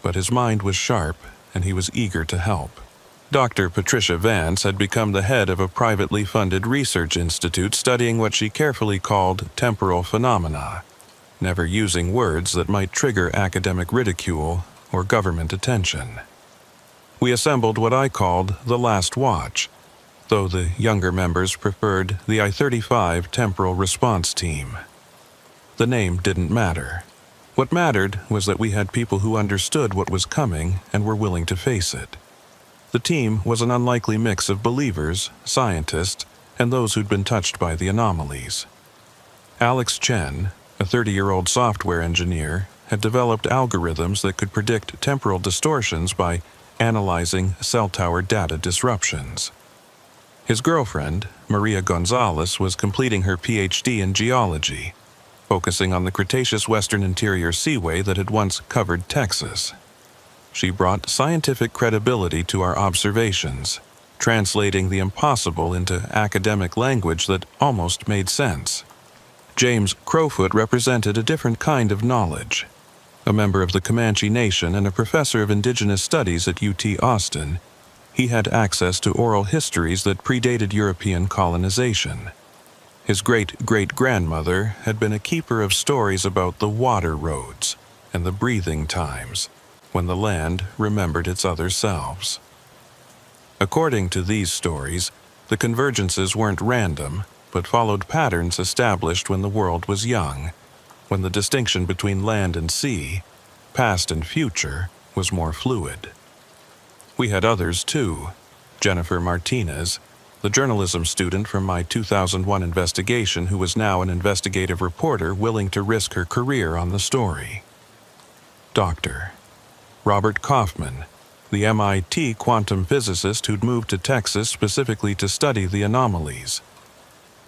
but his mind was sharp and he was eager to help. Dr. Patricia Vance had become the head of a privately funded research institute studying what she carefully called temporal phenomena, never using words that might trigger academic ridicule or government attention. We assembled what I called the Last Watch, though the younger members preferred the I-35 Temporal Response Team. The name didn't matter. What mattered was that we had people who understood what was coming and were willing to face it. The team was an unlikely mix of believers, scientists, and those who'd been touched by the anomalies. Alex Chen, a 30-year-old software engineer, had developed algorithms that could predict temporal distortions by analyzing cell tower data disruptions. His girlfriend, Maria Gonzalez, was completing her PhD in geology, focusing on the Cretaceous Western Interior Seaway that had once covered Texas. She brought scientific credibility to our observations, translating the impossible into academic language that almost made sense. James Crowfoot represented a different kind of knowledge. A member of the Comanche Nation and a professor of indigenous studies at UT Austin, he had access to oral histories that predated European colonization. His great-great-grandmother had been a keeper of stories about the water roads and the breathing times, when the land remembered its other selves. According to these stories, the convergences weren't random, but followed patterns established when the world was young, when the distinction between land and sea, past and future, was more fluid. We had others too. Jennifer Martinez, the journalism student from my 2001 investigation who was now an investigative reporter willing to risk her career on the story. Dr. Robert Kaufman, the MIT quantum physicist who'd moved to Texas specifically to study the anomalies.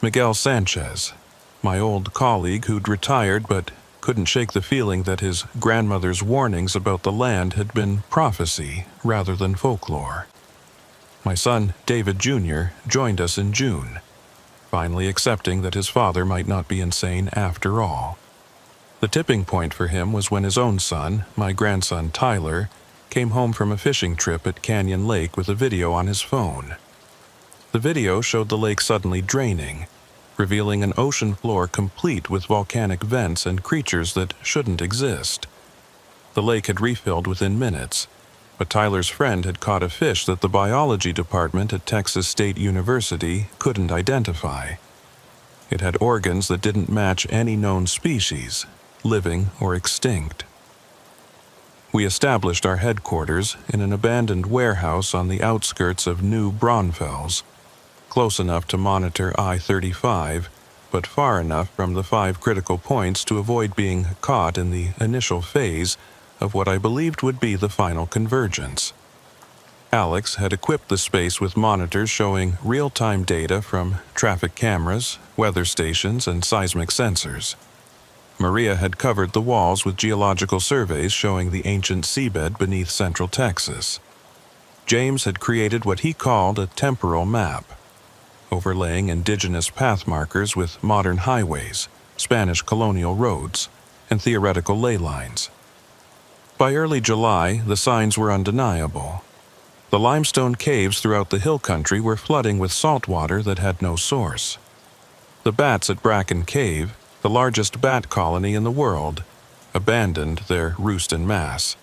Miguel Sanchez, my old colleague who'd retired but couldn't shake the feeling that his grandmother's warnings about the land had been prophecy rather than folklore. My son, David Jr., joined us in June, finally accepting that his father might not be insane after all. The tipping point for him was when his own son, my grandson Tyler, came home from a fishing trip at Canyon Lake with a video on his phone. The video showed the lake suddenly draining, revealing an ocean floor complete with volcanic vents and creatures that shouldn't exist. The lake had refilled within minutes, but Tyler's friend had caught a fish that the biology department at Texas State University couldn't identify. It had organs that didn't match any known species, living or extinct. We established our headquarters in an abandoned warehouse on the outskirts of New Braunfels, close enough to monitor I-35, but far enough from the 5 critical points to avoid being caught in the initial phase of what I believed would be the final convergence. Alex had equipped the space with monitors showing real-time data from traffic cameras, weather stations, and seismic sensors. Maria had covered the walls with geological surveys showing the ancient seabed beneath central Texas. James had created what he called a temporal map, overlaying indigenous path markers with modern highways, Spanish colonial roads, and theoretical ley lines. By early July, the signs were undeniable. The limestone caves throughout the hill country were flooding with salt water that had no source. The bats at Bracken Cave, the largest bat colony in the world, abandoned their roost en masse,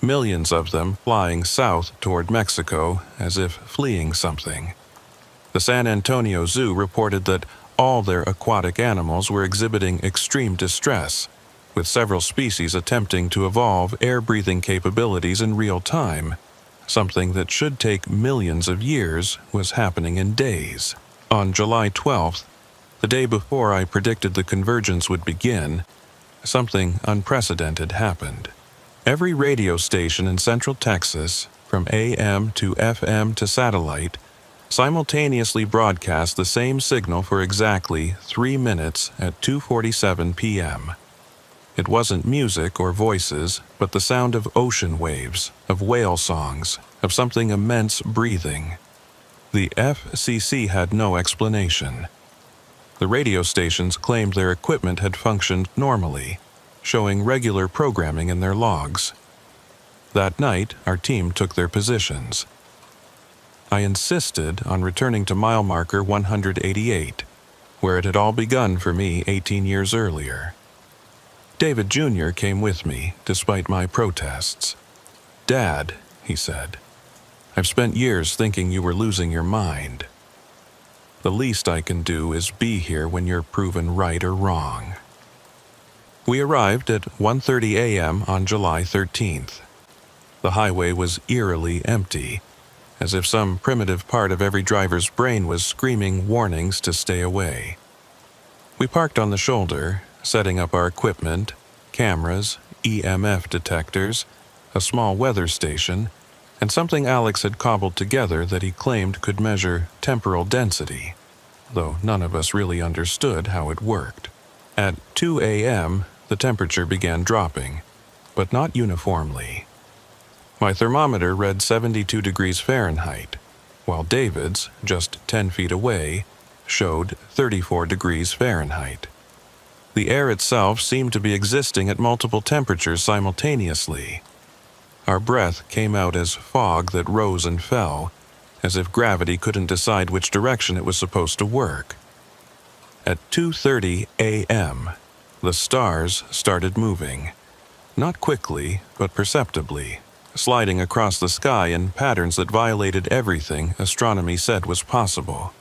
millions of them flying south toward Mexico as if fleeing something. The San Antonio Zoo reported that all their aquatic animals were exhibiting extreme distress, with several species attempting to evolve air-breathing capabilities in real time. Something that should take millions of years was happening in days. On July 12th, the day before I predicted the convergence would begin, something unprecedented happened. Every radio station in Central Texas, from AM to FM to satellite, simultaneously broadcast the same signal for exactly 3 minutes at 2:47 p.m. It wasn't music or voices, but the sound of ocean waves, of whale songs, of something immense breathing. The FCC had no explanation. The radio stations claimed their equipment had functioned normally, showing regular programming in their logs. That night, our team took their positions. I insisted on returning to mile marker 188, where it had all begun for me 18 years earlier. David Jr. came with me, despite my protests. "Dad," he said, "I've spent years thinking you were losing your mind. The least I can do is be here when you're proven right or wrong." We arrived at 1:30 a.m. on July 13th. The highway was eerily empty, as if some primitive part of every driver's brain was screaming warnings to stay away. We parked on the shoulder, setting up our equipment, cameras, EMF detectors, a small weather station, and something Alex had cobbled together that he claimed could measure temporal density, though none of us really understood how it worked. At 2 a.m., the temperature began dropping, but not uniformly. My thermometer read 72 degrees Fahrenheit, while David's, just 10 feet away, showed 34 degrees Fahrenheit. The air itself seemed to be existing at multiple temperatures simultaneously. Our breath came out as fog that rose and fell, as if gravity couldn't decide which direction it was supposed to work. At 2:30 a.m., the stars started moving, not quickly, but perceptibly, sliding across the sky in patterns that violated everything astronomy said was possible.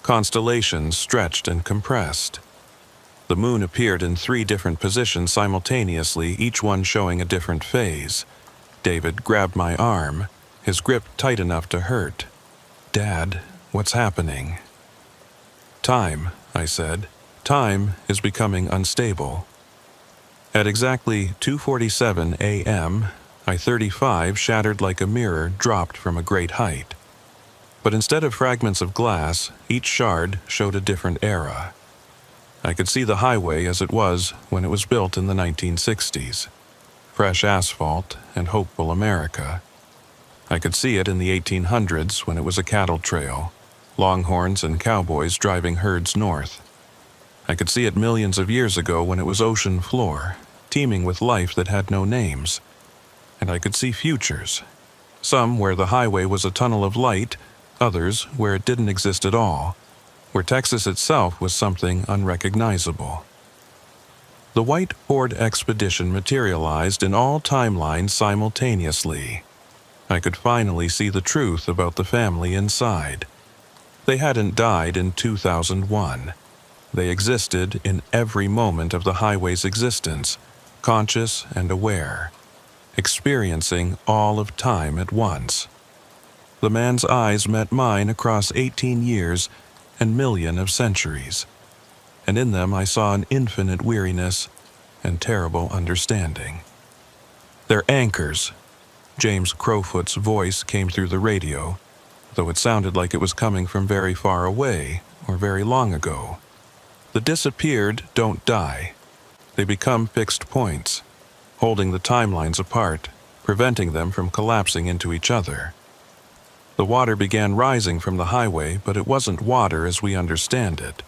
Constellations stretched and compressed. The moon appeared in 3 different positions simultaneously, each one showing a different phase. David grabbed my arm, his grip tight enough to hurt. "Dad, what's happening?" "Time," I said. "Time is becoming unstable." At exactly 2:47 a.m., I-35 shattered like a mirror dropped from a great height. But instead of fragments of glass, each shard showed a different era. I could see the highway as it was when it was built in the 1960s. Fresh asphalt and hopeful America. I could see it in the 1800s when it was a cattle trail, longhorns and cowboys driving herds north. I could see it millions of years ago when it was ocean floor, teeming with life that had no names. And I could see futures, some where the highway was a tunnel of light, others where it didn't exist at all, where Texas itself was something unrecognizable. The White Horde expedition materialized in all timelines simultaneously. I could finally see the truth about the family inside. They hadn't died in 2001. They existed in every moment of the highway's existence, conscious and aware, experiencing all of time at once. The man's eyes met mine across 18 years and million of centuries, and in them I saw an infinite weariness and terrible understanding. "They're anchors." James Crowfoot's voice came through the radio, though it sounded like it was coming from very far away or very long ago. "The disappeared don't die. They become fixed points, holding the timelines apart, preventing them from collapsing into each other. The water began rising from the highway, but it wasn't water as we understand it.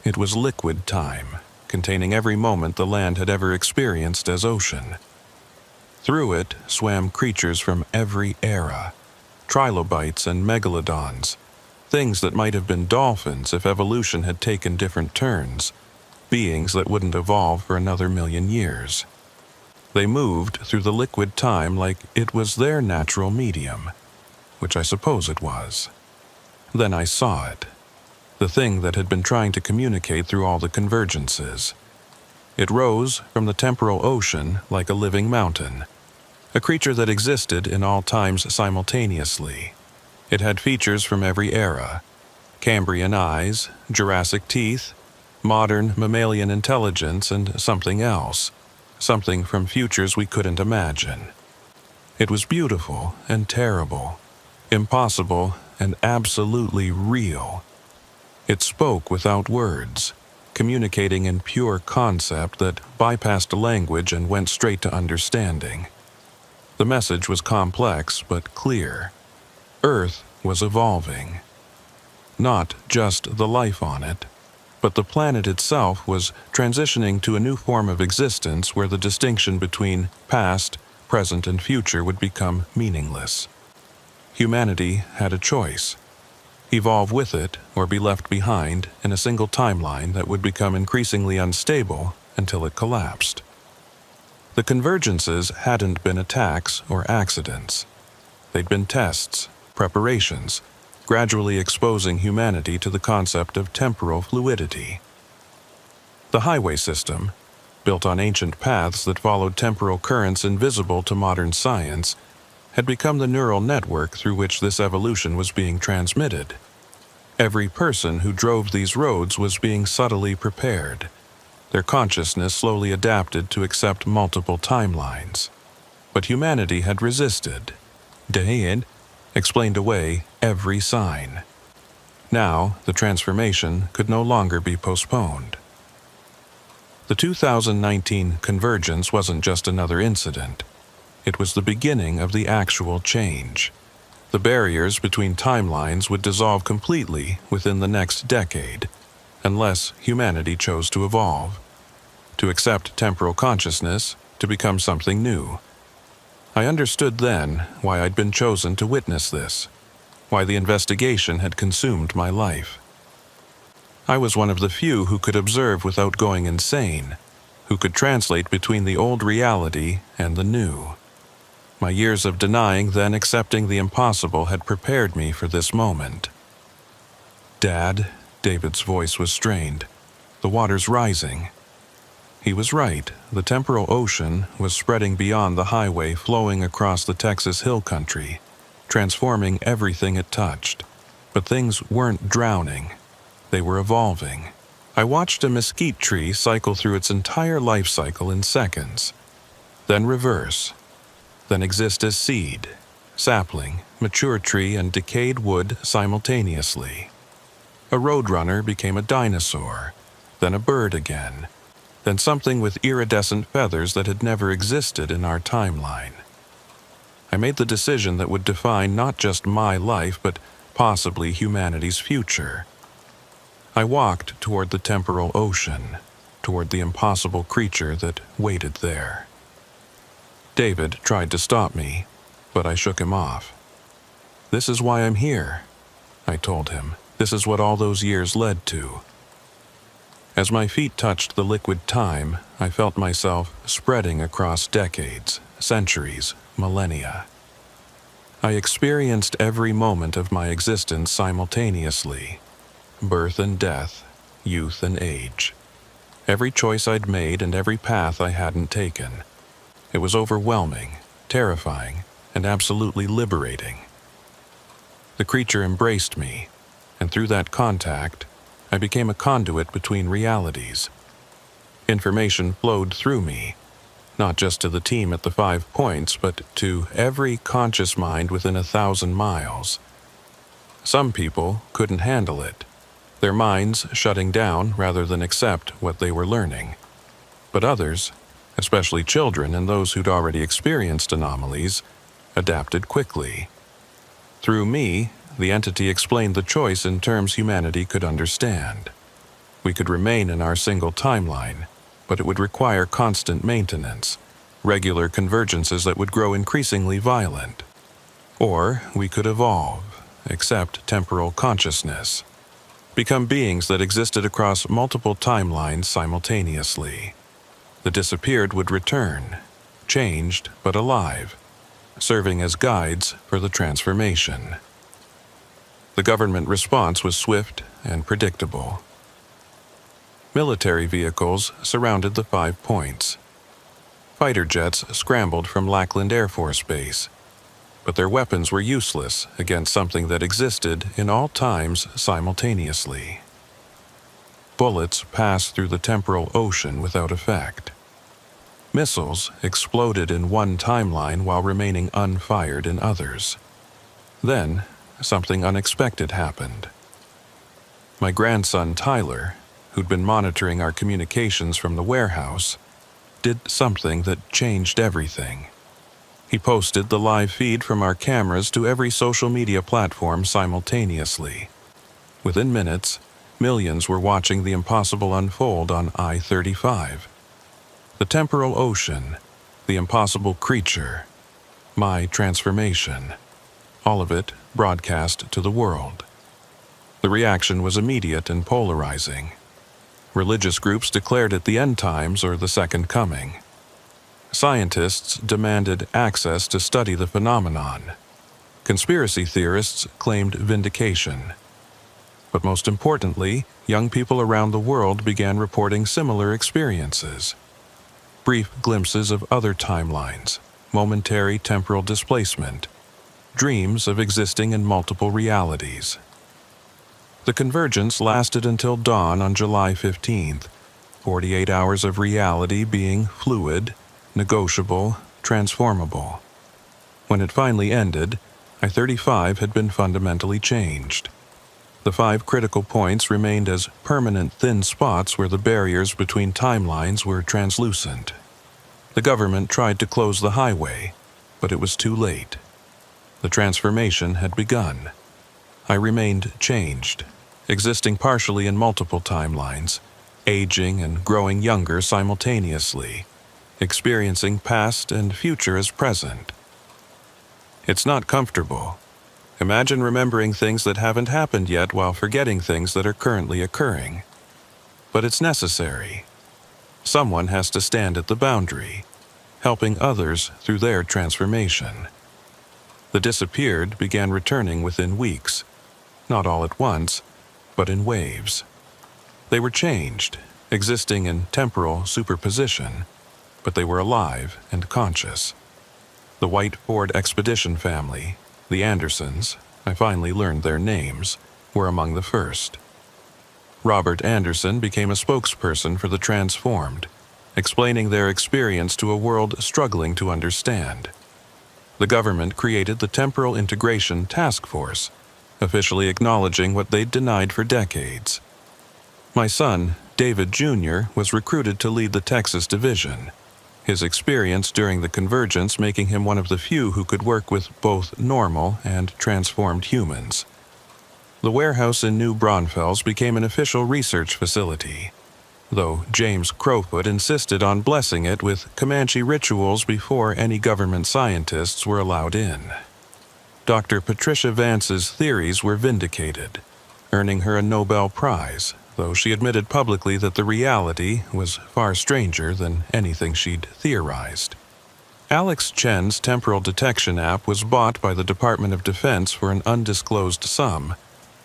It was liquid time, containing every moment the land had ever experienced as ocean. Through it swam creatures from every era, trilobites and megalodons, things that might have been dolphins if evolution had taken different turns, beings that wouldn't evolve for another million years. They moved through the liquid time like it was their natural medium, which I suppose it was. Then I saw it, the thing that had been trying to communicate through all the convergences. It rose from the temporal ocean like a living mountain, a creature that existed in all times simultaneously. It had features from every era: Cambrian eyes, Jurassic teeth, modern mammalian intelligence, and something else, something from futures we couldn't imagine. It was beautiful and terrible, impossible and absolutely real. It spoke without words, communicating in pure concept that bypassed language and went straight to understanding. The message was complex but clear. Earth was evolving. Not just the life on it, but the planet itself was transitioning to a new form of existence where the distinction between past, present, and future would become meaningless. humanity had a choice: evolve with it or be left behind in a single timeline that would become increasingly unstable until it collapsed. The convergences hadn't been attacks or accidents. They'd been tests, preparations, gradually exposing humanity to the concept of temporal fluidity. The highway system, built on ancient paths that followed temporal currents invisible to modern science, had become the neural network through which this evolution was being transmitted. Every person who drove these roads was being subtly prepared. Their consciousness slowly adapted to accept multiple timelines. But humanity had resisted. Dehaid explained away every sign. Now, the transformation could no longer be postponed. The 2019 convergence wasn't just another incident. It was the beginning of the actual change. The barriers between timelines would dissolve completely within the next decade, unless humanity chose to evolve, to accept temporal consciousness, to become something new. I understood then why I'd been chosen to witness this, why the investigation had consumed my life. I was one of the few who could observe without going insane, who could translate between the old reality and the new. My years of denying, then accepting the impossible, had prepared me for this moment. "Dad," David's voice was strained. "The water's rising." He was right. The temporal ocean was spreading beyond the highway, flowing across the Texas hill country, transforming everything it touched. But things weren't drowning. They were evolving. I watched a mesquite tree cycle through its entire life cycle in seconds, then reverse, then exist as seed, sapling, mature tree, and decayed wood simultaneously. A roadrunner became a dinosaur, then a bird again, then something with iridescent feathers that had never existed in our timeline. I made the decision that would define not just my life, but possibly humanity's future. I walked toward the temporal ocean, toward the impossible creature that waited there. David tried to stop me, but I shook him off. "This is why I'm here," I told him. "This is what all those years led to." As my feet touched the liquid time, I felt myself spreading across decades, centuries, millennia. I experienced every moment of my existence simultaneously: birth and death, youth and age. Every choice I'd made and every path I hadn't taken. It was overwhelming, terrifying, and absolutely liberating. The creature embraced me, and through that contact, I became a conduit between realities. Information flowed through me, not just to the team at the 5 points, but to every conscious mind within 1,000 miles. Some people couldn't handle it, their minds shutting down rather than accept what they were learning. But others, especially children and those who'd already experienced anomalies, adapted quickly. Through me, the entity explained the choice in terms humanity could understand. We could remain in our single timeline, but it would require constant maintenance, regular convergences that would grow increasingly violent. Or we could evolve, accept temporal consciousness, become beings that existed across multiple timelines simultaneously. The disappeared would return, changed but alive, serving as guides for the transformation. The government response was swift and predictable. Military vehicles surrounded the 5 points. Fighter jets scrambled from Lackland Air Force Base, but their weapons were useless against something that existed in all times simultaneously. Bullets passed through the temporal ocean without effect. Missiles exploded in one timeline while remaining unfired in others. Then, something unexpected happened. My grandson Tyler, who'd been monitoring our communications from the warehouse, did something that changed everything. He posted the live feed from our cameras to every social media platform simultaneously. Within minutes, millions were watching the impossible unfold on I-35. The temporal ocean, the impossible creature, my transformation, all of it broadcast to the world. The reaction was immediate and polarizing. Religious groups declared it the end times or the second coming. Scientists demanded access to study the phenomenon. Conspiracy theorists claimed vindication. But most importantly, young people around the world began reporting similar experiences. Brief glimpses of other timelines, momentary temporal displacement, dreams of existing in multiple realities. The convergence lasted until dawn on July 15th, 48 hours of reality being fluid, negotiable, transformable. When it finally ended, I-35 had been fundamentally changed. The 5 critical points remained as permanent thin spots where the barriers between timelines were translucent. The government tried to close the highway, but it was too late. The transformation had begun. I remained changed, existing partially in multiple timelines, aging and growing younger simultaneously, experiencing past and future as present. It's not comfortable. Imagine remembering things that haven't happened yet while forgetting things that are currently occurring. But it's necessary. Someone has to stand at the boundary, helping others through their transformation. The disappeared began returning within weeks, not all at once, but in waves. They were changed, existing in temporal superposition, but they were alive and conscious. The White Ford expedition family, the Andersons, I finally learned their names, were among the first. Robert Anderson became a spokesperson for the transformed, explaining their experience to a world struggling to understand. The government created the Temporal Integration Task Force, officially acknowledging what they'd denied for decades. My son, David Jr., was recruited to lead the Texas division, his experience during the convergence making him one of the few who could work with both normal and transformed humans. The warehouse in New Braunfels became an official research facility, though James Crowfoot insisted on blessing it with Comanche rituals before any government scientists were allowed in. Dr. Patricia Vance's theories were vindicated, earning her a Nobel Prize, though she admitted publicly that the reality was far stranger than anything she'd theorized. Alex Chen's temporal detection app was bought by the Department of Defense for an undisclosed sum,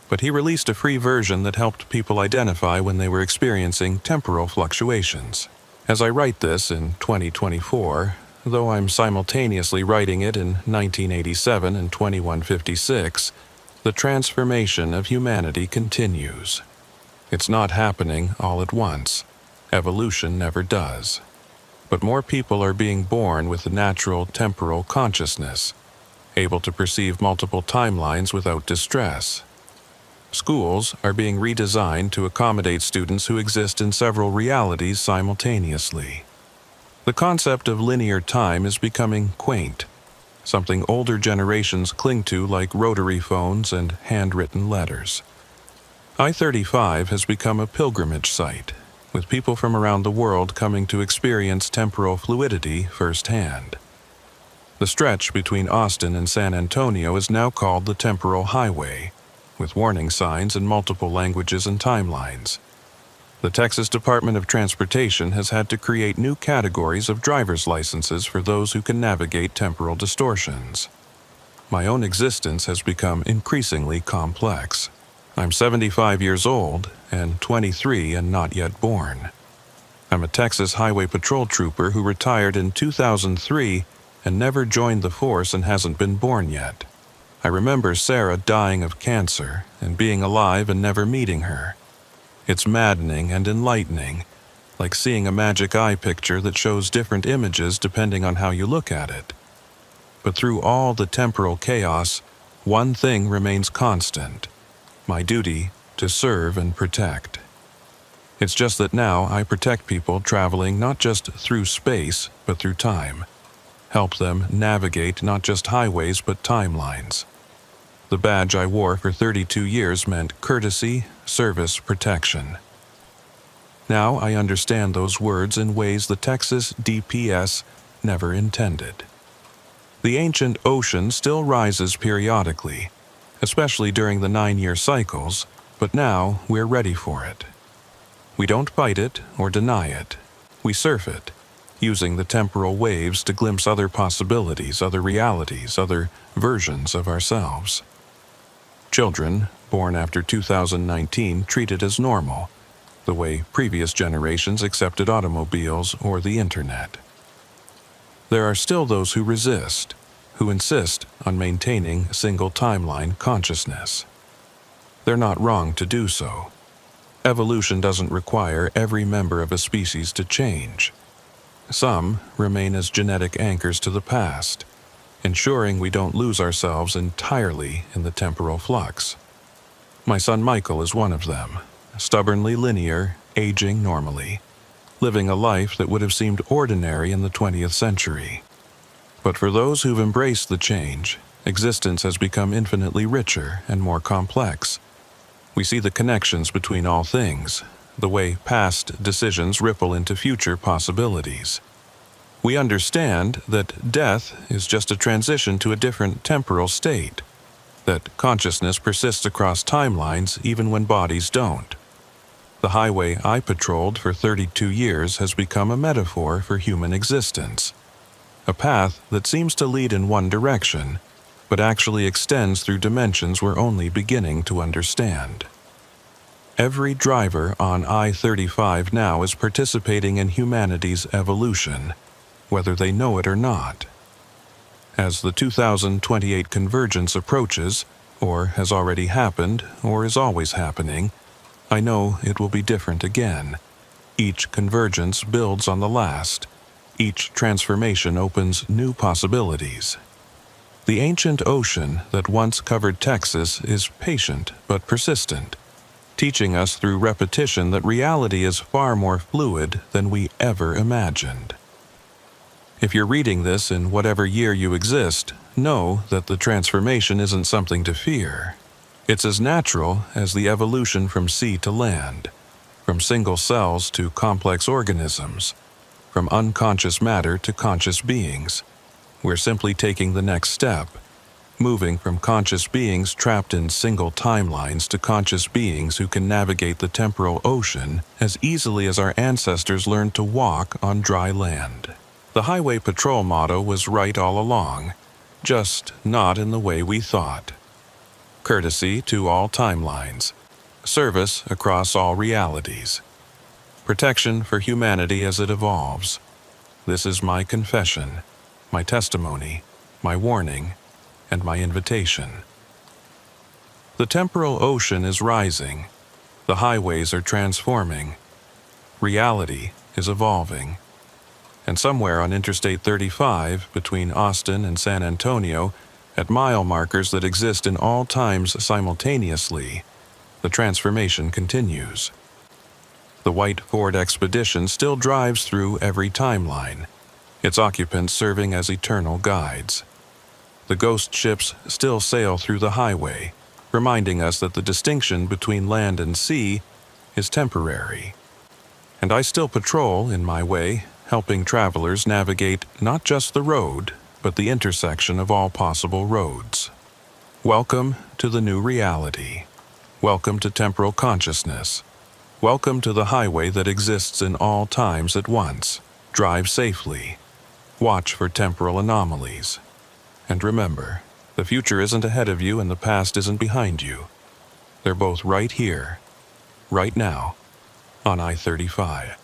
but he released a free version that helped people identify when they were experiencing temporal fluctuations. As I write this in 2024, though I'm simultaneously writing it in 1987 and 2156, the transformation of humanity continues. It's not happening all at once. Evolution never does. But more people are being born with the natural temporal consciousness, able to perceive multiple timelines without distress. Schools are being redesigned to accommodate students who exist in several realities simultaneously. The concept of linear time is becoming quaint, something older generations cling to like rotary phones and handwritten letters. I-35 has become a pilgrimage site, with people from around the world coming to experience temporal fluidity firsthand. The stretch between Austin and San Antonio is now called the Temporal Highway, with warning signs in multiple languages and timelines. The Texas Department of Transportation has had to create new categories of driver's licenses for those who can navigate temporal distortions. My own existence has become increasingly complex. I'm 75 years old and 23 and not yet born. I'm a Texas Highway Patrol trooper who retired in 2003 and never joined the force and hasn't been born yet. I remember Sarah dying of cancer and being alive and never meeting her. It's maddening and enlightening, like seeing a magic eye picture that shows different images depending on how you look at it. But through all the temporal chaos, one thing remains constant: my duty to serve and protect. It's just that now I protect people traveling not just through space, but through time. Help them navigate not just highways, but timelines. The badge I wore for 32 years meant courtesy, service, protection. Now I understand those words in ways the Texas DPS never intended. The ancient ocean still rises periodically, especially during the 9-year cycles, but now we're ready for it. We don't fight it or deny it. We surf it, using the temporal waves to glimpse other possibilities, other realities, other versions of ourselves. Children born after 2019 treat it as normal, the way previous generations accepted automobiles or the internet. There are still those who resist, who insist on maintaining single timeline consciousness. They're not wrong to do so. Evolution doesn't require every member of a species to change. Some remain as genetic anchors to the past, ensuring we don't lose ourselves entirely in the temporal flux. My son Michael is one of them, stubbornly linear, aging normally, living a life that would have seemed ordinary in the 20th century. But for those who've embraced the change, existence has become infinitely richer and more complex. We see the connections between all things, the way past decisions ripple into future possibilities. We understand that death is just a transition to a different temporal state, that consciousness persists across timelines even when bodies don't. The highway I patrolled for 32 years has become a metaphor for human existence, a path that seems to lead in one direction, but actually extends through dimensions we're only beginning to understand. Every driver on I-35 now is participating in humanity's evolution, whether they know it or not. As the 2028 convergence approaches, or has already happened, or is always happening, I know it will be different again. Each convergence builds on the last. Each transformation opens new possibilities. The ancient ocean that once covered Texas is patient but persistent, teaching us through repetition that reality is far more fluid than we ever imagined. If you're reading this in whatever year you exist, know that the transformation isn't something to fear. It's as natural as the evolution from sea to land, from single cells to complex organisms, from unconscious matter to conscious beings. We're simply taking the next step, moving from conscious beings trapped in single timelines to conscious beings who can navigate the temporal ocean as easily as our ancestors learned to walk on dry land. The Highway Patrol motto was right all along, just not in the way we thought. Courtesy to all timelines. Service across all realities. Protection for humanity as it evolves. This is my confession, my testimony, my warning, and my invitation. The temporal ocean is rising. The highways are transforming. Reality is evolving. And somewhere on Interstate 35, between Austin and San Antonio, at mile markers that exist in all times simultaneously, the transformation continues. The white Ford Expedition still drives through every timeline, its occupants serving as eternal guides. The ghost ships still sail through the highway, reminding us that the distinction between land and sea is temporary. And I still patrol, in my way, helping travelers navigate not just the road, but the intersection of all possible roads. Welcome to the new reality. Welcome to temporal consciousness. Welcome to the highway that exists in all times at once. Drive safely. Watch for temporal anomalies. And remember, the future isn't ahead of you and the past isn't behind you. They're both right here, right now, on I-35.